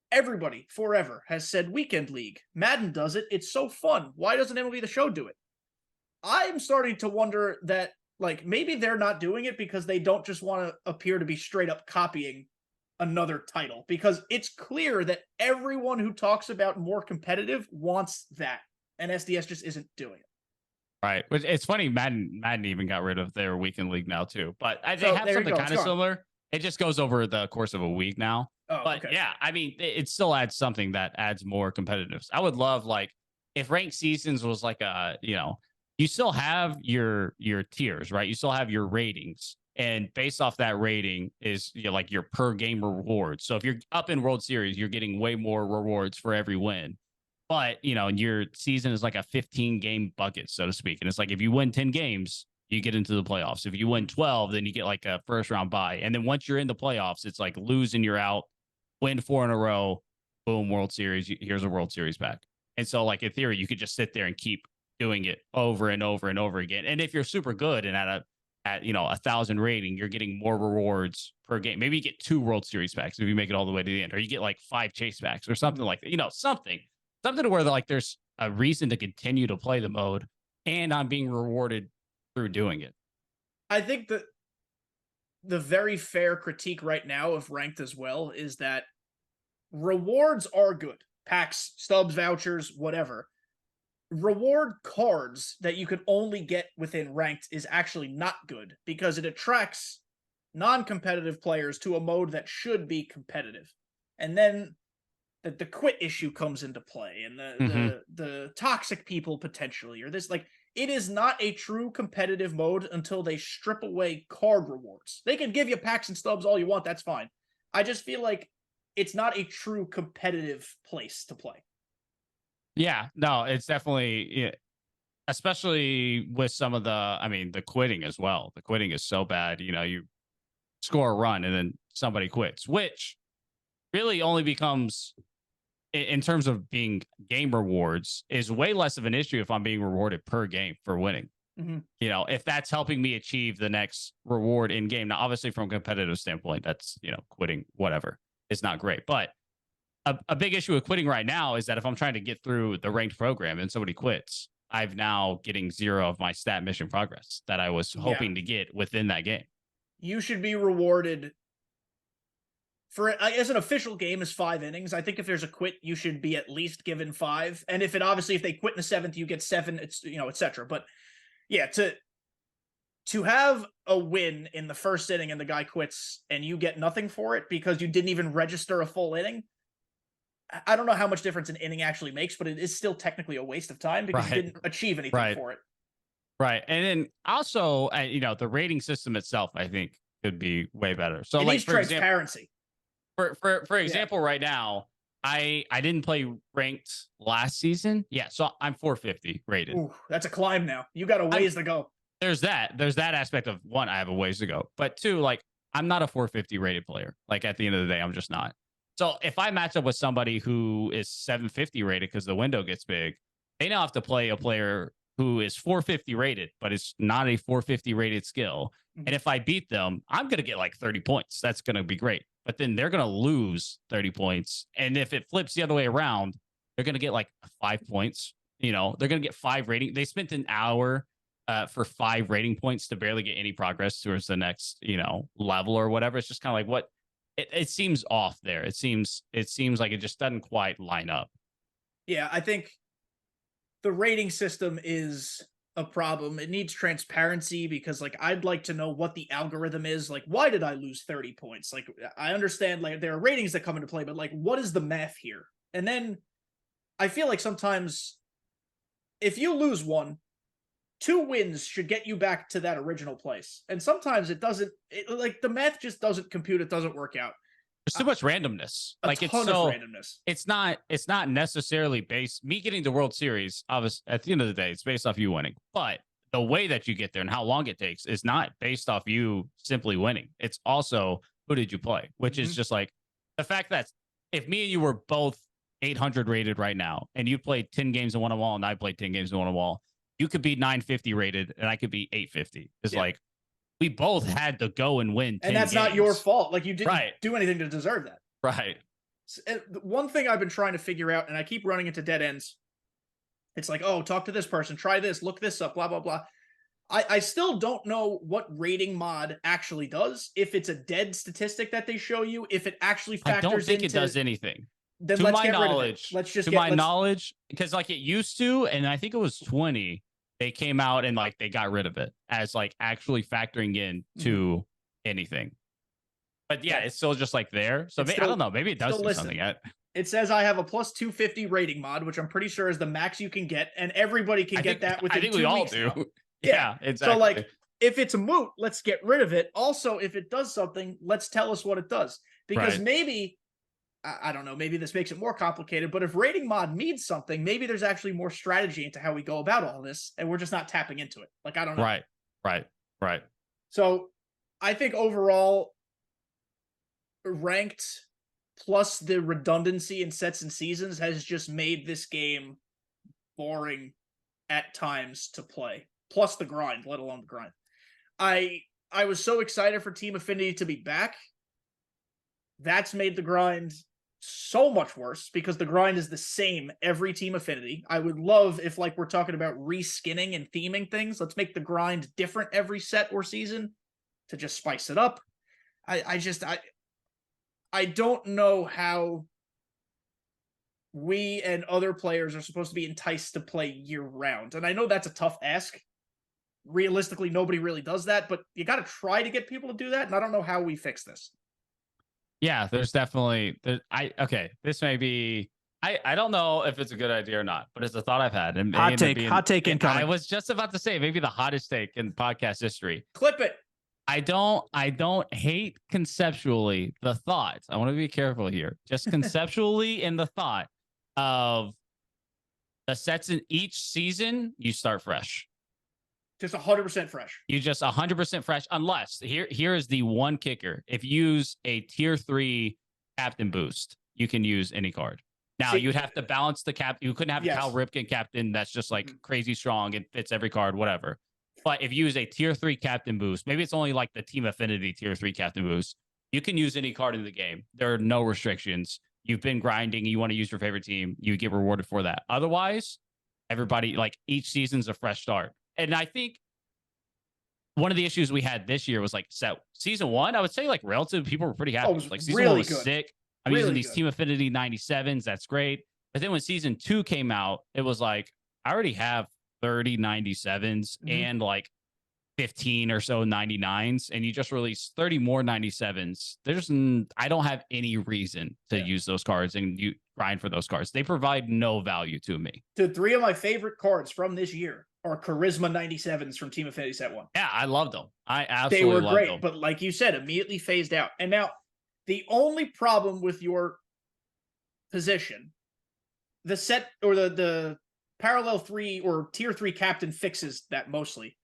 everybody forever has said Weekend League. Madden does it. It's so fun. Why doesn't MLB The Show do it? I'm starting to wonder that like maybe they're not doing it because they don't just want to appear to be straight up copying another title, because it's clear that everyone who talks about more competitive wants that, and SDS just isn't doing it. Right. Which it's funny, Madden even got rid of their weekend league now too. But they So have there you something go. kind of similar. It just goes over the course of a week now. Oh, But okay. yeah, I mean, it still adds something that adds more competitiveness. I would love like if ranked seasons was like a, you still have your tiers, right? You still have your ratings. And based off that rating is like your per game rewards. So if you're up in World Series, you're getting way more rewards for every win. But your season is like a 15 game bucket, so to speak. And it's like if you win 10 games, you get into the playoffs. If you win 12, then you get like a first round bye. And then once you're in the playoffs, it's like lose and you're out, win 4 in a row, boom, World Series. Here's a World Series back. And so, like in theory, you could just sit there and keep doing it over and over and over again. And if you're super good and at 1,000 rating, you're getting more rewards per game. Maybe you get 2 World Series packs if you make it all the way to the end, or you get like 5 chase packs or something like that. Something to where like there's a reason to continue to play the mode, and I'm being rewarded through doing it. I think that the very fair critique right now of ranked as well is that rewards are good. Packs, stubs, vouchers, whatever. Reward cards that you could only get within ranked is actually not good because it attracts non-competitive players to a mode that should be competitive. And then the quit issue comes into play, and the toxic people potentially, or this like it is not a true competitive mode until they strip away card rewards. They can give you packs and stubs all you want, that's fine. I just feel like it's not a true competitive place to play. Yeah, no, it's definitely, especially with some of the quitting as well. The quitting is so bad. You score a run and then somebody quits, which really only becomes, in terms of being game rewards, is way less of an issue if I'm being rewarded per game for winning. If that's helping me achieve the next reward in game. Now, obviously, from a competitive standpoint, that's quitting, whatever. It's not great, but a big issue with quitting right now is that if I'm trying to get through the ranked program and somebody quits, I've now getting 0 of my stat mission progress that I was hoping to get within that game. You should be rewarded for, as an official game is 5 innings. I think if there's a quit, you should be at least given 5. And if they quit in the 7th, you get 7. It's etc. But yeah, to have a win in the first inning and the guy quits and you get nothing for it because you didn't even register a full inning. I don't know how much difference an inning actually makes, but it is still technically a waste of time because you didn't achieve anything for it. Right. And then also, the rating system itself, I think, could be way better. So, it like, needs transparency. For example, right now, I didn't play ranked last season. Yeah, so I'm 450 rated. Ooh, that's a climb now. You got a ways to go. There's that aspect of, one, I have a ways to go. But 2, like, I'm not a 450 rated player. Like at the end of the day, I'm just not. So if I match up with somebody who is 750 rated because the window gets big, they now have to play a player who is 450 rated, but it's not a 450 rated skill. Mhm. And if I beat them, I'm going to get like 30 points. That's going to be great. But then they're going to lose 30 points. And if it flips the other way around, they're going to get like 5 points. You know, they're going to get 5 rating. They spent an hour for 5 rating points to barely get any progress towards the next, you know, level or whatever. It's just kind of like what it seems off there. It seems like it just doesn't quite line up. Yeah, I think the rating system is a problem. It needs transparency because like I'd like to know what the algorithm is. Like, why did I lose 30 points? Like, I understand like there are ratings that come into play, but like what is the math here? And then I feel like sometimes if you lose one, 2 wins should get you back to that original place. And sometimes it doesn't, like the math just doesn't compute, it doesn't work out. There's too much randomness. A Like ton it's of so randomness. it's not necessarily based me getting the World Series. Obviously, at the end of the day, it's based off you winning. But the way that you get there and how long it takes is not based off you simply winning. It's also who did you play, which is just like the fact that if me and you were both 800 rated right now, and you played 10 games in one wall, and I played 10 games in one wall, you could be 950 rated, and I could be 850. It's like we both had to go and win 10 and that's games. not your fault. Like you didn't Right. do anything to deserve that. Right. One thing I've been trying to figure out, and I keep running into dead ends. It's like, oh, talk to this person, try this, look this up, blah, blah, blah. I still don't know what rating mod actually does. If it's a dead statistic that they show you, if it actually factors I don't think into, it does anything. Then To let's my get rid of it. knowledge, Let's just to get my knowledge, because like it used to, and I think it was 20, they came out and like they got rid of it as like actually factoring in to anything. But yeah, it's still just like there. So I don't know. Maybe it does do something yet. It says I have a plus 250 rating mod, which I'm pretty sure is the max you can get, and everybody can get that within 2 weeks. I think we all do. Now. Yeah, exactly. So like, if it's a moot, let's get rid of it. Also, if it does something, let's tell us what it does. Because maybe, I don't know, maybe this makes it more complicated, but if rating mod means something, maybe there's actually more strategy into how we go about all this, and we're just not tapping into it. Like, I don't know. Right. So I think overall, ranked plus the redundancy in sets and seasons has just made this game boring at times to play. Plus the grind, let alone the grind. I was so excited for Team Affinity to be back. That's made the grind so much worse because the grind is the same every Team Affinity. I would love if, like, we're talking about reskinning and theming things, let's make the grind different every set or season to just spice it up. I don't know how we and other players are supposed to be enticed to play year round. And I know that's a tough ask. Realistically, nobody really does that, but you got to try to get people to do that. And I don't know how we fix this. Yeah, there's definitely, this may be, I don't know if it's a good idea or not, but it's a thought I've had. And hot take incoming. I was just about to say, maybe the hottest take in podcast history. Clip it. I don't hate conceptually the thought. I want to be careful here. Just conceptually in the thought of the sets in each season, you start fresh. Just 100% fresh. You just 100% fresh, unless here is the one kicker. If you use a tier 3 captain boost, you can use any card. Now you'd have to balance the cap. You couldn't have a Cal Ripken captain that's just like crazy strong and fits every card, whatever. But if you use a tier 3 captain boost, maybe it's only like the Team Affinity tier 3 captain boost, you can use any card in the game. There are no restrictions. You've been grinding, you want to use your favorite team, you get rewarded for that. Otherwise, everybody, like, each season's a fresh start. And I think one of the issues we had this year was like season 1, I would say like relative people were pretty happy. Like season really 1 was good. sick. I'm using these Team Affinity 97s. That's great. But then when season 2 came out, it was like, I already have 30 97s and like 15 or so 99s, and you just released 30 more 97s. I don't have any reason to use those cards and you grind for those cards. They provide no value to me. Dude, 3 of my favorite cards from this year are Charisma 97s from Team Affinity Set 1. Yeah, I loved them. I absolutely loved them. They were great, them. but like you said, immediately phased out. And now, the only problem with your position, the set or the parallel 3 or tier 3 captain fixes that mostly.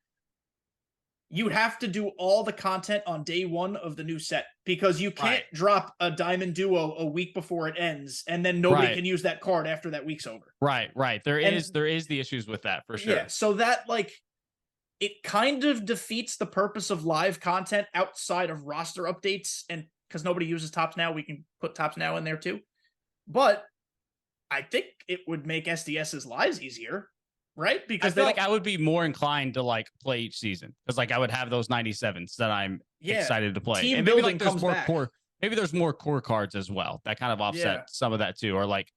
you have to do all the content on day one of the new set because you can't Right. drop a Diamond Duo a week before it ends and then nobody Right. can use that card after that week's over. Right. Right. And There is the issues with that for yeah, sure. so that like it kind of defeats the purpose of live content outside of roster updates and because nobody uses Tops Now, we can put Tops Now in there too. But I think it would make SDS's lives easier, right? I Because they feel don't. like I would be more inclined to like play each season because like I would have those 97s that I'm Yeah, excited to play. team And maybe like building there's comes more back. core, maybe there's more core cards as well that kind of offset Yeah, some of that too. Or like,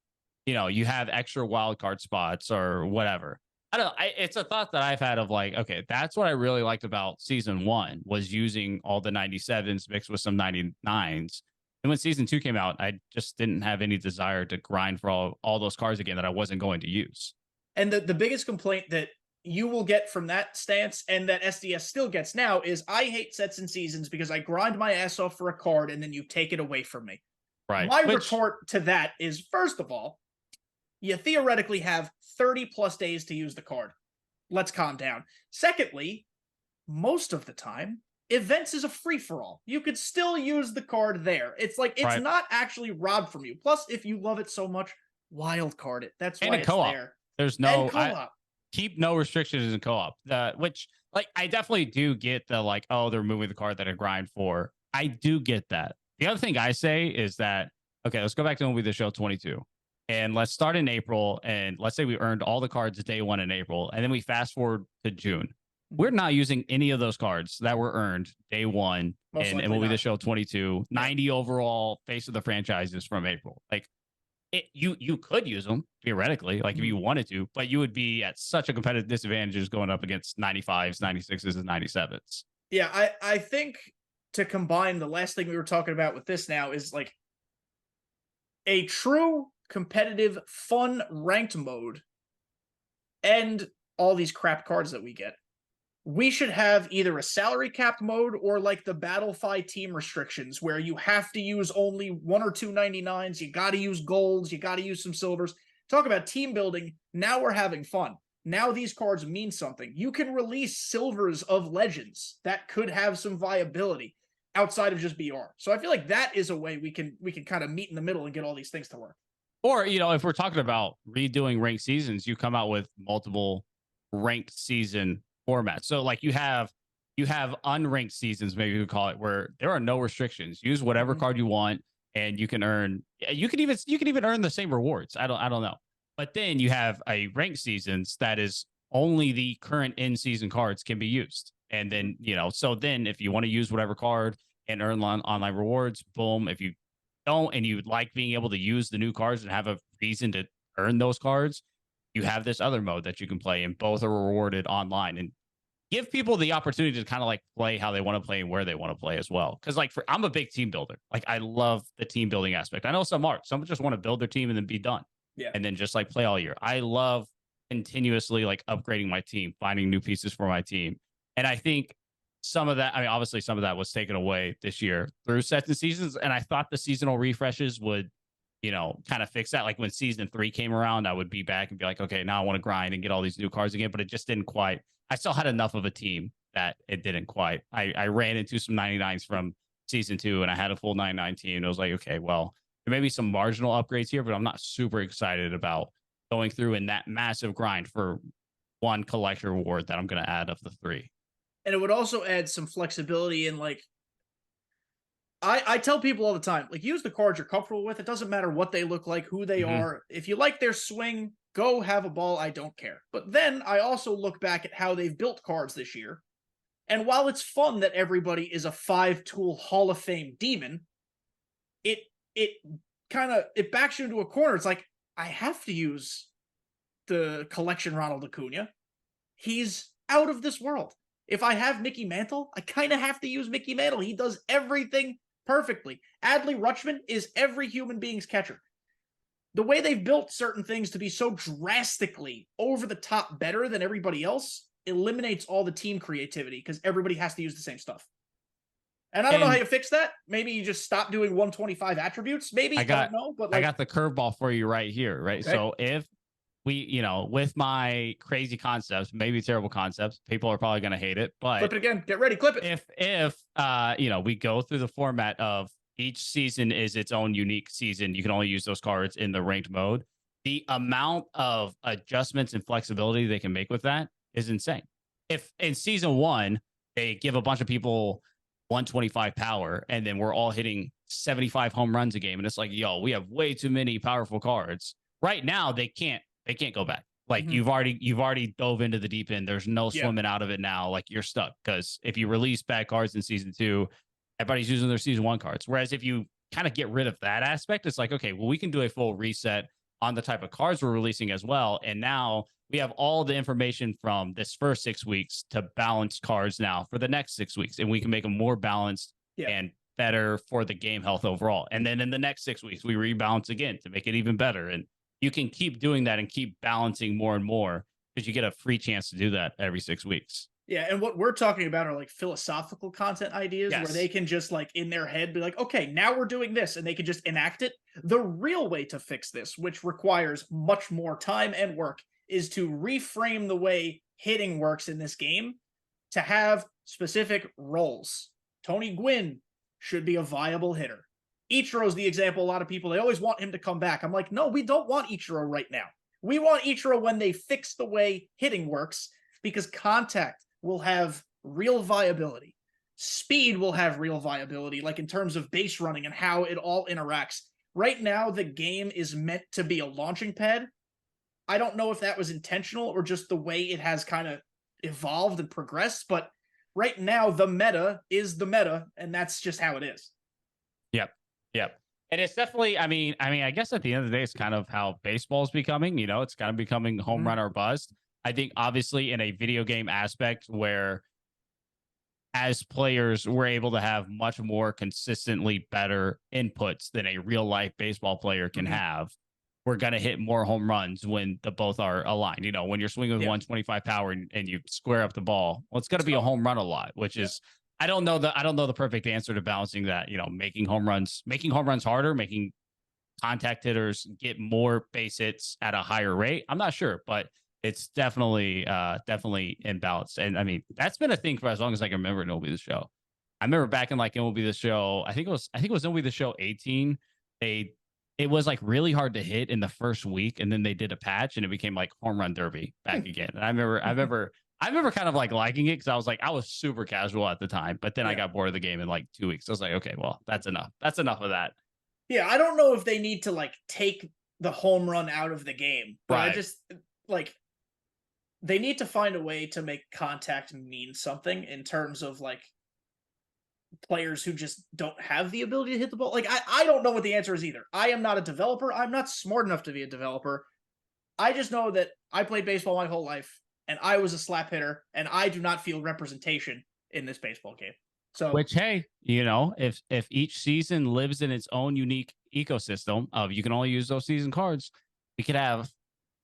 you know, you have extra wild card spots or whatever. I don't know. It's a thought that I've had of like, okay, that's what I really liked about season one was using all the 97s mixed with some 99s. And when season two came out, I just didn't have any desire to grind for all those cards again that I wasn't going to use. and the biggest complaint that you will get from that stance and that SDS still gets now is I hate sets and seasons because I grind my ass off for a card and then you take it away from me. Right. My Which retort to that is first of all, you theoretically have 30 plus days to use the card. Let's calm down. Secondly, most of the time, events is a free for all. You could still use the card there. It's like it's right. not actually robbed from you. Plus, if you love it so much, wild card it. That's And why in it's co-op. there. There's And no I co-op. keep no restrictions in co-op. Which like I definitely do get the like, oh, they're moving the card that I grind for. I do get that. The other thing I say is that okay, let's go back to when we did the show 22. And let's start in April. And let's say we earned all the cards day one in April. And then we fast forward to June. We're not using any of those cards that were earned day one Most and likely MLB The not. Show 22, 90 overall face of the franchises from April. Like you could use them theoretically, like if you wanted to, but you would be at such a competitive disadvantage just going up against 95s, 96s, and 97s. Yeah, I think to combine the last thing we were talking about with this now is like a true competitive, fun ranked mode and all these crap cards that we get. We should have either a salary capped mode or like the Battlefy team restrictions where you have to use only 1 or 2 99s. You got to use golds. You got to use some silvers. Talk about team building. Now we're having fun. Now these cards mean something. You can release silvers of legends that could have some viability outside of just BR. So I feel like that is a way we can kind of meet in the middle and get all these things to work. Or, you know, if we're talking about redoing ranked seasons, you come out with multiple ranked season formats. So like you have unranked seasons, maybe you could call it, where there are no restrictions. Use whatever card you want and you can earn you can even earn the same rewards. I don't know. But then you have a ranked seasons that is only the current in season cards can be used. And then, you know, so then if you want to use whatever card and earn online rewards, boom. If you don't and you like being able to use the new cards and have a reason to earn those cards, you have this other mode that you can play and both are rewarded online and give people the opportunity to kind of like play how they want to play and where they want to play as well. Cause like I'm a big team builder. Like I love the team building aspect. I know some aren't. Some just want to build their team and then be done. Yeah. And then just like play all year. I love continuously like upgrading my team, finding new pieces for my team. And I think some of that, I mean, obviously some of that was taken away this year through sets and seasons. And I thought the seasonal refreshes would, you know, kind of fix that. Like when season 3 came around, I would be back and be like, okay, now I want to grind and get all these new cards again. But it just didn't quite. I still had enough of a team that it didn't quite. I ran into some 99s from season 2 and I had a full 99 team. And it was like, okay, well, there may be some marginal upgrades here, but I'm not super excited about going through in that massive grind for one collector reward that I'm going to add of the 3. And it would also add some flexibility in like I tell people all the time, like use the cards you're comfortable with. It doesn't matter what they look like, who they are. If you like their swing, go have a ball. I don't care. But then I also look back at how they've built cards this year. And while it's fun that everybody is a 5-tool Hall of Fame demon, it kind of it backs you into a corner. It's like I have to use the collection Ronald Acuna. He's out of this world. If I have Mickey Mantle, I kind of have to use Mickey Mantle. He does everything perfectly. Adley Rutschman is every human being's catcher. The way they've built certain things to be so drastically over the top better than everybody else eliminates all the team creativity because everybody has to use the same stuff. And I don't know how you fix that. Maybe you just stop doing 125 attributes. Maybe I don't know. But like, I got the curveball for you right here. Right. Okay. So with my crazy concepts, maybe terrible concepts, people are probably going to hate it. But Clip it again. Get ready. Clip it. if we go through the format of each season is its own unique season, you can only use those cards in the ranked mode. The amount of adjustments and flexibility they can make with that is insane. If in season 1 they give a bunch of people 125 power and then we're all hitting 75 home runs a game, and it's like, yo, we have way too many powerful cards. Right now, they can't go back. Like you've already dove into the deep end. There's no swimming out of it now. Like you're stuck, because if you release bad cards in season 2, everybody's using their season 1 cards. Whereas if you kind of get rid of that aspect, it's like, okay, well, we can do a full reset on the type of cards we're releasing as well. And now we have all the information from this first 6 weeks to balance cards now for the next 6 weeks, and we can make them more balanced and better for the game health overall. And then in the next 6 weeks, we rebalance again to make it even better. And you can keep doing that and keep balancing more and more, because you get a free chance to do that every 6 weeks. Yeah, and what we're talking about are like philosophical content ideas where they can just like in their head be like, okay, now we're doing this, and they can just enact it. The real way to fix this, which requires much more time and work, is to reframe the way hitting works in this game to have specific roles. Tony Gwynn should be a viable hitter. Ichiro's the example. A lot of people, they always want him to come back. I'm like, no, we don't want Ichiro right now. We want Ichiro when they fix the way hitting works, because contact will have real viability. Speed will have real viability, like in terms of base running and how it all interacts. Right now, the game is meant to be a launching pad. I don't know if that was intentional or just the way it has kind of evolved and progressed, but right now the meta is the meta, and that's just how it is. Yep. And it's definitely, I guess at the end of the day, it's kind of how baseball is becoming. It's kind of becoming home run or bust. I think obviously in a video game aspect where as players, we're able to have much more consistently better inputs than a real life baseball player can have. We're going to hit more home runs when the both are aligned. When you're swinging with 125 power and you square up the ball, well, it's going to be a home run a lot, which is, I don't know the perfect answer to balancing that, making home runs harder, making contact hitters get more base hits at a higher rate. I'm not sure, but it's definitely imbalanced. And I mean, that's been a thing for as long as I can remember in MLB The Show. I remember back in like MLB The Show, I think it was MLB The Show 18. It was like really hard to hit in the first week, and then they did a patch and it became like home run derby back again. And I remember kind of like liking it, because I was super casual at the time, but then I got bored of the game in like 2 weeks. I was like, okay, well, that's enough. That's enough of that. Yeah, I don't know if they need to like take the home run out of the game, but I just like they need to find a way to make contact mean something in terms of like players who just don't have the ability to hit the ball. Like I don't know what the answer is either. I am not a developer. I'm not smart enough to be a developer. I just know that I played baseball my whole life, and I was a slap hitter, and I do not feel representation in this baseball game. So, which, hey, if each season lives in its own unique ecosystem of you can only use those season cards, we could have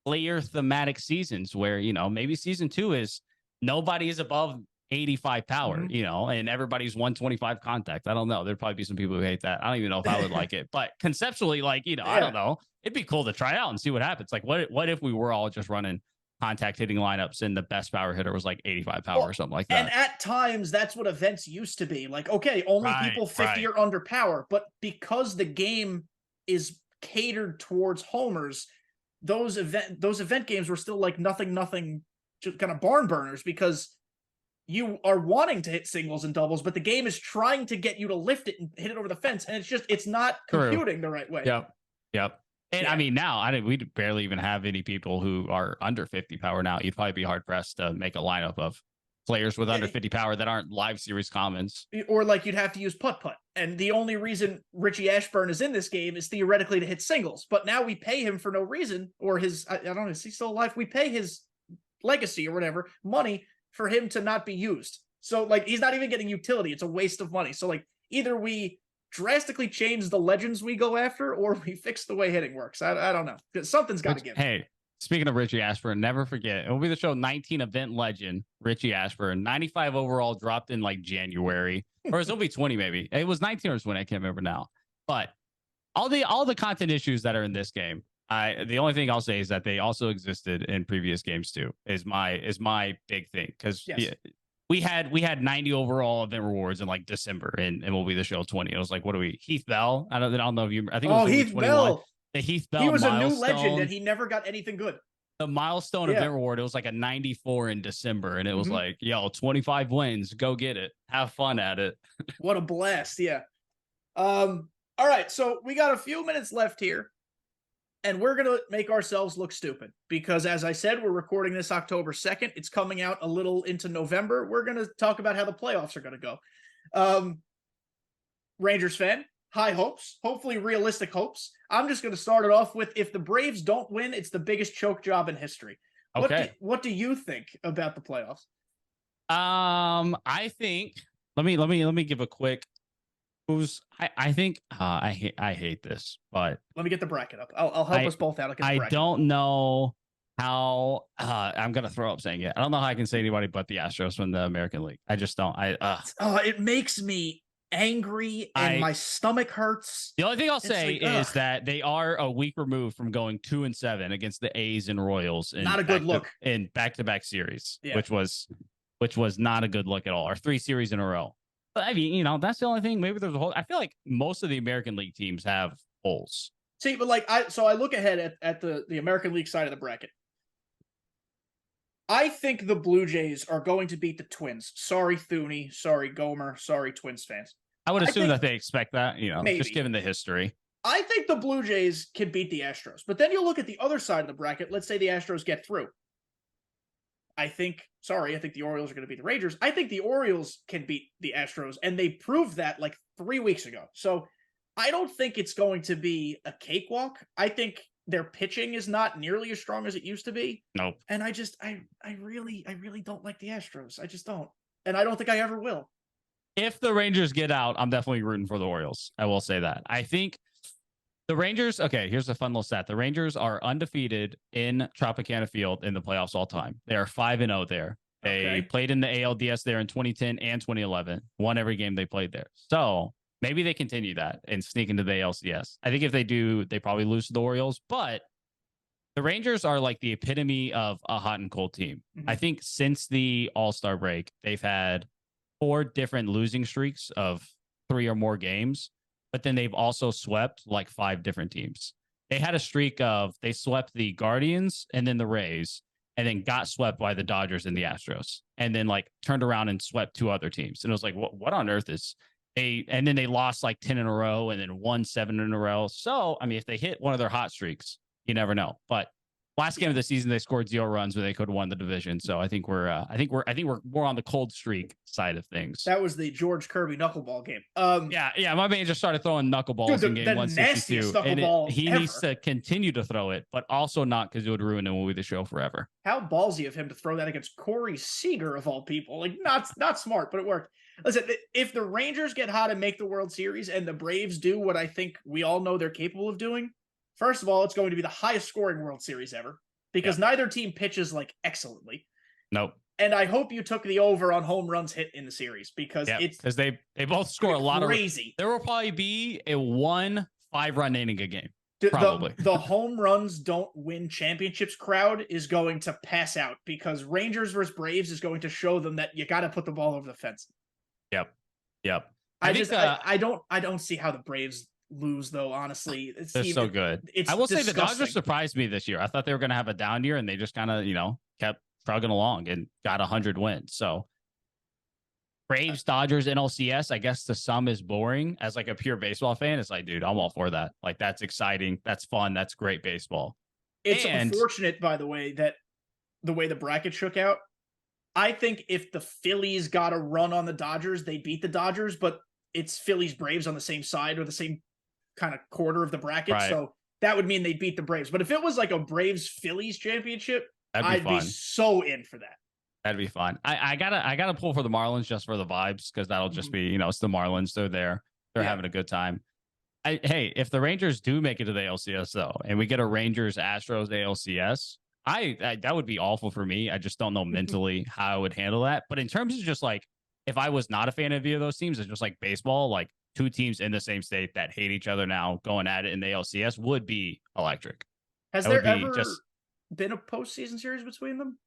player thematic seasons where, maybe season 2 is nobody is above 85 power, and everybody's 125 contact. I don't know. There'd probably be some people who hate that. I don't even know if I would like it, but conceptually, like, I don't know. It'd be cool to try out and see what happens. Like, what if we were all just running contact hitting lineups and the best power hitter was like 85 power or something like that? And at times, that's what events used to be. Like, okay, only people 50 or under power, but because the game is catered towards homers, those event games were still like nothing, just kind of barn burners, because you are wanting to hit singles and doubles, but the game is trying to get you to lift it and hit it over the fence, and it's not computing the right way. Yep. And I mean, now we barely even have any people who are under 50 power now. You'd probably be hard pressed to make a lineup of players with under 50 power that aren't live series commons. Or like you'd have to use putt. And the only reason Richie Ashburn is in this game is theoretically to hit singles. But now we pay him for no reason, or I don't know, is he still alive? We pay his legacy or whatever money for him to not be used. So like he's not even getting utility. It's a waste of money. So like either we drastically change the legends we go after, or we fix the way hitting works. I don't know. Something's got to give. Hey, speaking of Richie Ashburn, never forget, it will be the show 19 event legend, Richie Ashburn, 95 overall, dropped in like January, or it'll be 20 maybe. It was 19 or 20, I can't remember now. But all the content issues that are in this game, The only thing I'll say is that they also existed in previous games too. Is my big thing because Yes. we had 90 overall event rewards in like December and MLB The Show 20. It was like, what do we? Heath Bell. I don't know if you. I think it was only Heath 21. Bell. The Heath He Bell was a new legend, milestone. and he never got anything good. The milestone Yeah. event reward. It was like a 94 in December, and it was Mhm. like, yo, 25 wins. Go get it. Have fun at it. What a blast! Yeah. All right, so we got a few minutes left here, and we're gonna make ourselves look stupid because, as I said, we're recording this October 2nd. It's coming out a little into November. We're gonna talk about how the playoffs are gonna go. Rangers fan, high hopes, hopefully realistic hopes. I'm just gonna start it off with: if the Braves don't win, it's the biggest choke job in history. Okay. What do you think about the playoffs? I think let me give a quick. I think I hate this, but Let me get the bracket up. I'll help us both out. I don't know how I'm gonna throw up saying it. I don't know how I can say anybody but the Astros from the American League. I just don't. It makes me angry and my stomach hurts. The only thing I'll say is that they are a week removed from going 2-7 against the A's and Royals. Not a good look in back-to-back series, yeah. which was not a good look at all. Or 3 series in a row. But I mean, that's the only thing. Maybe there's a whole. I feel like most of the American League teams have holes. See, but like I look ahead at the American League side of the bracket. I think the Blue Jays are going to beat the Twins. Sorry, Thuney. Sorry, Gomer. Sorry, Twins fans. I would assume that they expect that, maybe. Just given the histoy. I think the Blue Jays can beat the Astros. But then you look at the other side of the bracket. Let's say the Astros get through. I think the Orioles are going to beat the Rangers. I think the Orioles can beat the Astros, and they proved that like 3 weeks ago. So I don't think it's going to be a cakewalk. I think their pitching is not nearly as strong as it used to be. Nope. And I really don't like the Astros. I just don't. And I don't think I ever will. If the Rangers get out, I'm definitely rooting for the Orioles. I will say that. I think the Rangers, okay, here's a fun little stat. The Rangers are undefeated in Tropicana Field in the playoffs all time. They are 5-0 there. They played in the ALDS there in 2010 and 2011, won every game they played there. So maybe they continue that and sneak into the ALCS. I think if they do, they probably lose to the Orioles, but the Rangers are like the epitome of a hot and cold team. Mm-hmm. I think since the All-Star break, they've had 4 different losing streaks of 3 or more games, but then they've also swept like 5 different teams. They had a streak of they swept the Guardians and then the Rays, and then got swept by the Dodgers and the Astros, and then like turned around and swept 2 other teams. And it was like, what on earth is and then they lost like 10 in a row and then won 7 in a row. So, I mean, if they hit one of their hot streaks, you never know. But last game of the season, they scored 0 runs when they could have won the division. So I think we're more on the cold streak side of things. That was the George Kirby knuckleball game. Yeah. My man just started throwing knuckleballs in game 162. And he needs to continue to throw it, but also not because it would ruin MLB The Show forever. How ballsy of him to throw that against Corey Seager of all people. Like not smart, but it worked. Listen, if the Rangers get hot and make the World Series and the Braves do what I think we all know they're capable of doing, first of all, it's going to be the highest scoring World Series ever because neither team pitches like excellently. Nope. And I hope you took the over on home runs hit in the series because they both score a lot crazy. There will probably be a 1 5-run inning a game. Probably. The home runs don't win championships crowd is going to pass out because Rangers versus Braves is going to show them that you got to put the ball over the fence. Yep. I don't see how the Braves lose though. Honestly, they're so good. I will say the Dodgers surprised me this year. I thought they were going to have a down year, and they just kind of kept struggling along and got 100 wins. So Braves, Dodgers, NLCS. I guess the sum is boring. As like a pure baseball fan, it's like, dude, I'm all for that. Like that's exciting. That's fun. That's great baseball. It's unfortunate, by the way, that the way the bracket shook out. I think if the Phillies got a run on the Dodgers, they beat the Dodgers, but it's Phillies Braves on the same side or the same kind of quarter of the bracket. Right. So that would mean they'd beat the Braves. But if it was like a Braves Phillies championship, I'd be so in for that. That'd be fun. I gotta pull for the Marlins just for the vibes because that'll just be it's the Marlins. They're there. They're having a good time. Hey, if the Rangers do make it to the ALCS though, and we get a Rangers Astros ALCS, that would be awful for me. I just don't know mentally how I would handle that. But in terms of just like if I was not a fan of either of those teams, it's just like baseball, like 2 teams in the same state that hate each other now going at it in the ALCS would be electric. Has That would there be ever just been a postseason series between them?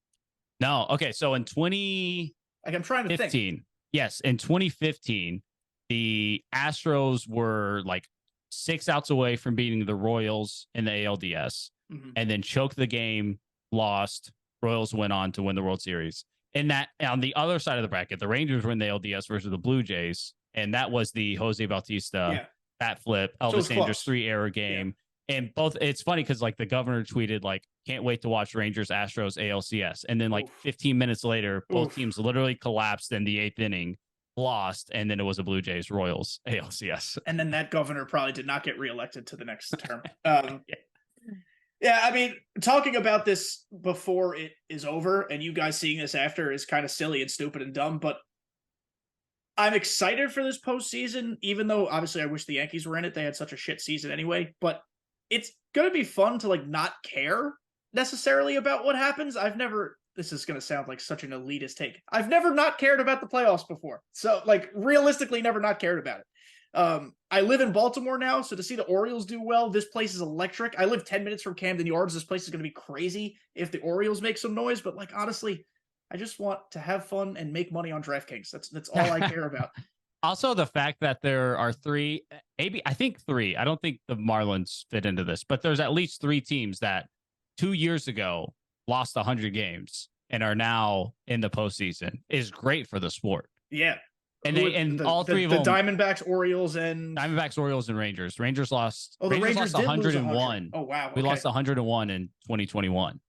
no. Okay, so in 2015, Like, I'm trying to think. yes, in 2015, the Astros were like 6 outs away from beating the Royals in the ALDS, and then choked the game, lost. Royals went on to win the World Series. And that on the other side of the bracket, the Rangers were in the ALDS versus the Blue Jays, and that was the Jose Bautista Yeah. bat flip, So it was Elvis Andrus close. 3-error game. And both, it's funny because like the governor tweeted like, can't wait to watch Rangers Astros ALCS, and then like 15 minutes later, both teams literally collapsed in the 8th inning, lost, and then it was a Blue Jays Royals ALCS. And then that governor probably did not get reelected to the next term. Yeah, I mean, talking about this before it is over and you guys seeing this after is kind of silly and stupid and dumb, but I'm excited for this postseason, even though obviously I wish the Yankees were in it. They had such a shit season anyway, but it's going to be fun to like not care necessarily about what happens. This is going to sound like such an elitist take. I've never not cared about the playoffs before. So like realistically never not cared about it. I live in Baltimore now, so to see the Orioles do well, this place is electric. I live 10 minutes from Camden Yards. This place is going to be crazy if the Orioles make some noise, but like honestly, I just want to have fun and make money on DraftKings. That's all I care about. Also, the fact that there are three, maybe I think three. I don't think the Marlins fit into this, but there's at least 3 teams that 2 years ago lost 100 games and are now in the postseason is great for the sport. Yeah. And all three of the them, Diamondbacks, Orioles, and Rangers. Rangers lost. Oh, the Rangers lost did lose 101. Oh wow, okay. We lost 101 in 2021,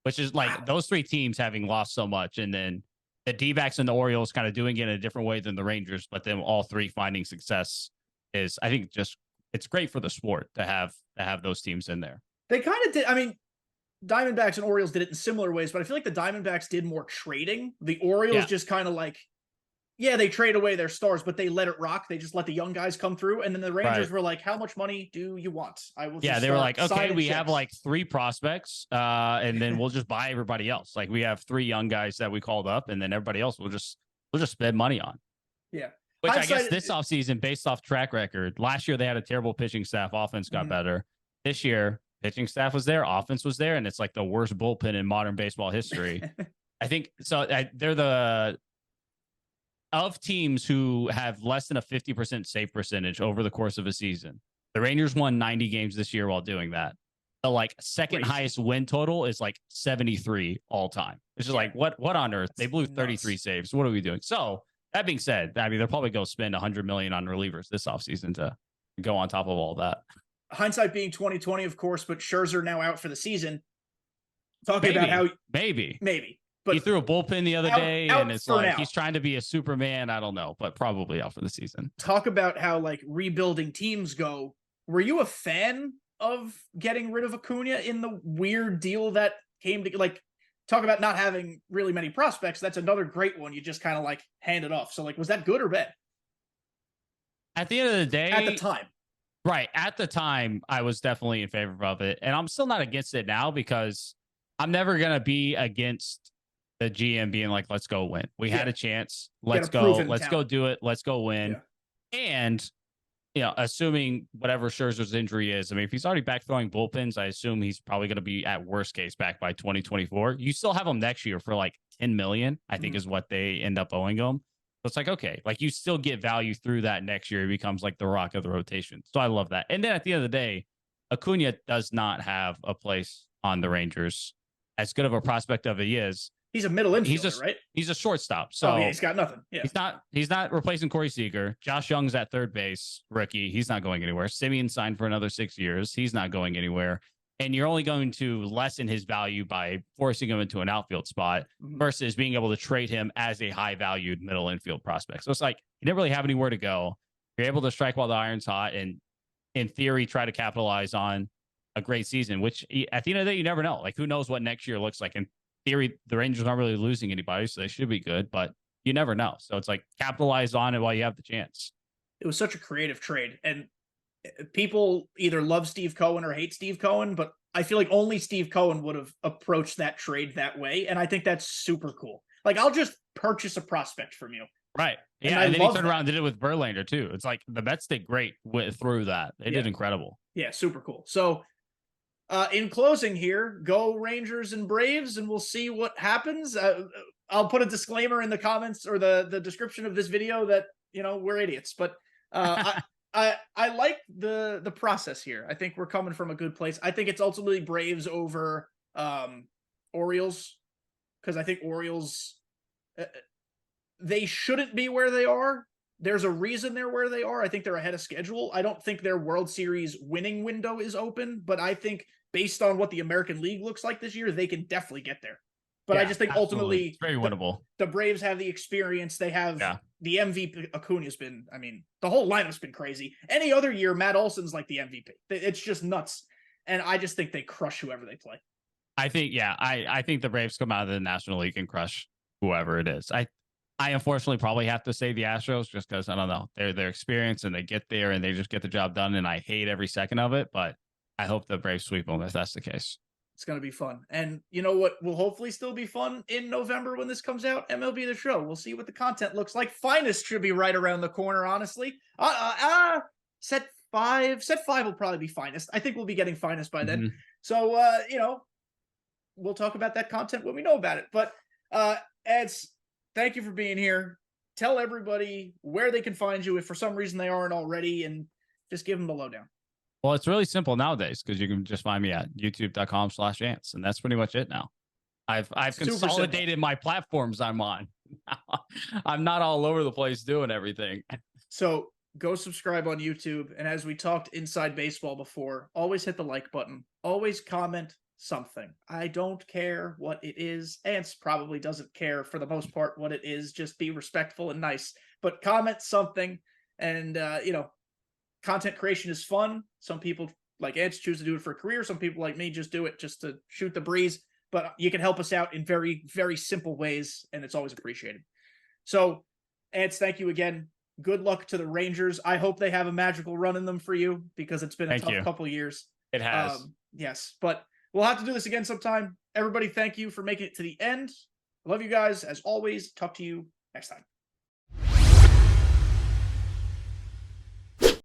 which is like those 3 teams having lost so much, and then the D-backs and the Orioles kind of doing it in a different way than the Rangers, but then all 3 finding success is, I think, just it's great for the sport to have those teams in there. They kind of did. I mean, Diamondbacks and Orioles did it in similar ways, but I feel like the Diamondbacks did more trading. The Orioles just kind of like, yeah, they trade away their stars, but they let it rock. They just let the young guys come through. And then the Rangers were like, how much money do you want? I will just they were like, okay, we checks. have like 3 prospects, and then we'll just buy everybody else. Like we have 3 young guys that we called up, and then everybody else we'll just spend money on. Yeah. Which I guess this offseason, based off track record, last year they had a terrible pitching staff. Offense got better. This year, pitching staff was there, offense was there, and it's like the worst bullpen in modern baseball history. I think so. They're the of teams who have less than a 50% save percentage over the course of a season. The Rangers won 90 games this year while doing that. The like second highest win total is like 73 all time. It's just like what on earth? They blew 33 saves. What are we doing? So that being said, I mean they'll probably go spend 100 million on relievers this offseason to go on top of all that. Hindsight being 2020, of course, but Scherzer now out for the season. Talking about how maybe. But he threw a bullpen the other day, and it's like now. He's trying to be a Superman. I don't know, but probably out for the season. Talk about how like rebuilding teams go. Were you a fan of getting rid of Acuna in the weird deal that came to like talk about not having really many prospects? That's another great one. You just kind of like hand it off. So like, was that good or bad? At the end of the day, at the time. Right. At the time, I was definitely in favor of it. And I'm still not against it now because I'm never going to be against the GM being like, let's go win. We had a chance. Let's go. Let's go do it. Let's go win. Yeah. And, assuming whatever Scherzer's injury is, I mean, if he's already back throwing bullpens, I assume he's probably going to be at worst case back by 2024. You still have him next year for like 10 million, I think is what they end up owing him. So it's like, okay, like you still get value through that next year. He becomes like the rock of the rotation. So I love that. And then at the end of the day, Acuna does not have a place on the Rangers. As good of a prospect of he is. He's a middle infielder, right? He's a shortstop. So he's got nothing. Yeah. He's not replacing Corey Seager. Josh Young's at third base, rookie. He's not going anywhere. Simeon signed for another 6 years. He's not going anywhere. And you're only going to lessen his value by forcing him into an outfield spot versus being able to trade him as a high valued middle infield prospect. So it's like you didn't really have anywhere to go. You're able to strike while the iron's hot and in theory try to capitalize on a great season, which at the end of the day, you never know. Like who knows what next year looks like. In theory, the Rangers aren't really losing anybody, so they should be good, but you never know. So it's like capitalize on it while you have the chance. It was such a creative trade. And people either love Steve Cohen or hate Steve Cohen, but I feel like only Steve Cohen would have approached that trade that way. And I think that's super cool. Like, I'll just purchase a prospect from you. Right. Yeah. And then he turned around and did it with Verlander too. It's like the Mets did great through that. They did incredible. Yeah. Super cool. So In closing here, go Rangers and Braves, and we'll see what happens. I'll put a disclaimer in the comments or the description of this video that, we're idiots, but I like the process here. I think we're coming from a good place. I think it's ultimately Braves over Orioles, because I think Orioles, they shouldn't be where they are. There's a reason they're where they are. I think they're ahead of schedule. I don't think their World Series winning window is open, but I think based on what the American League looks like this year, they can definitely get there. But I just think ultimately it's very winnable. The Braves have the experience. They have the MVP. Acuna's been, the whole lineup's been crazy. Any other year, Matt Olson's like the MVP. It's just nuts. And I just think they crush whoever they play. I think the Braves come out of the National League and crush whoever it is. I unfortunately probably have to say the Astros just because I don't know. They're experienced and they get there and they just get the job done. And I hate every second of it, but I hope the Braves sweep them if that's the case. It's going to be fun. And you know what will hopefully still be fun in November when this comes out? MLB The Show. We'll see what the content looks like. Finest should be right around the corner, honestly. Set 5 will probably be Finest. I think we'll be getting Finest by then. So, we'll talk about that content when we know about it. But, Ance, thank you for being here. Tell everybody where they can find you if for some reason they aren't already, and just give them the lowdown. Well, it's really simple nowadays because you can just find me at youtube.com/Ance, and that's pretty much it now. I've consolidated my platforms I'm on. I'm not all over the place doing everything. So go subscribe on YouTube. And as we talked inside baseball before, always hit the like button. Always comment something. I don't care what it is. Ance probably doesn't care for the most part what it is. Just be respectful and nice. But comment something. And, content creation is fun. Some people like Ance choose to do it for a career. Some people like me just do it just to shoot the breeze. But you can help us out in very, very simple ways, and it's always appreciated. So, Ance, thank you again. Good luck to the Rangers. I hope they have a magical run in them for you because it's been a tough couple years. It has. Yes, but we'll have to do this again sometime. Everybody, thank you for making it to the end. I love you guys. As always, talk to you next time.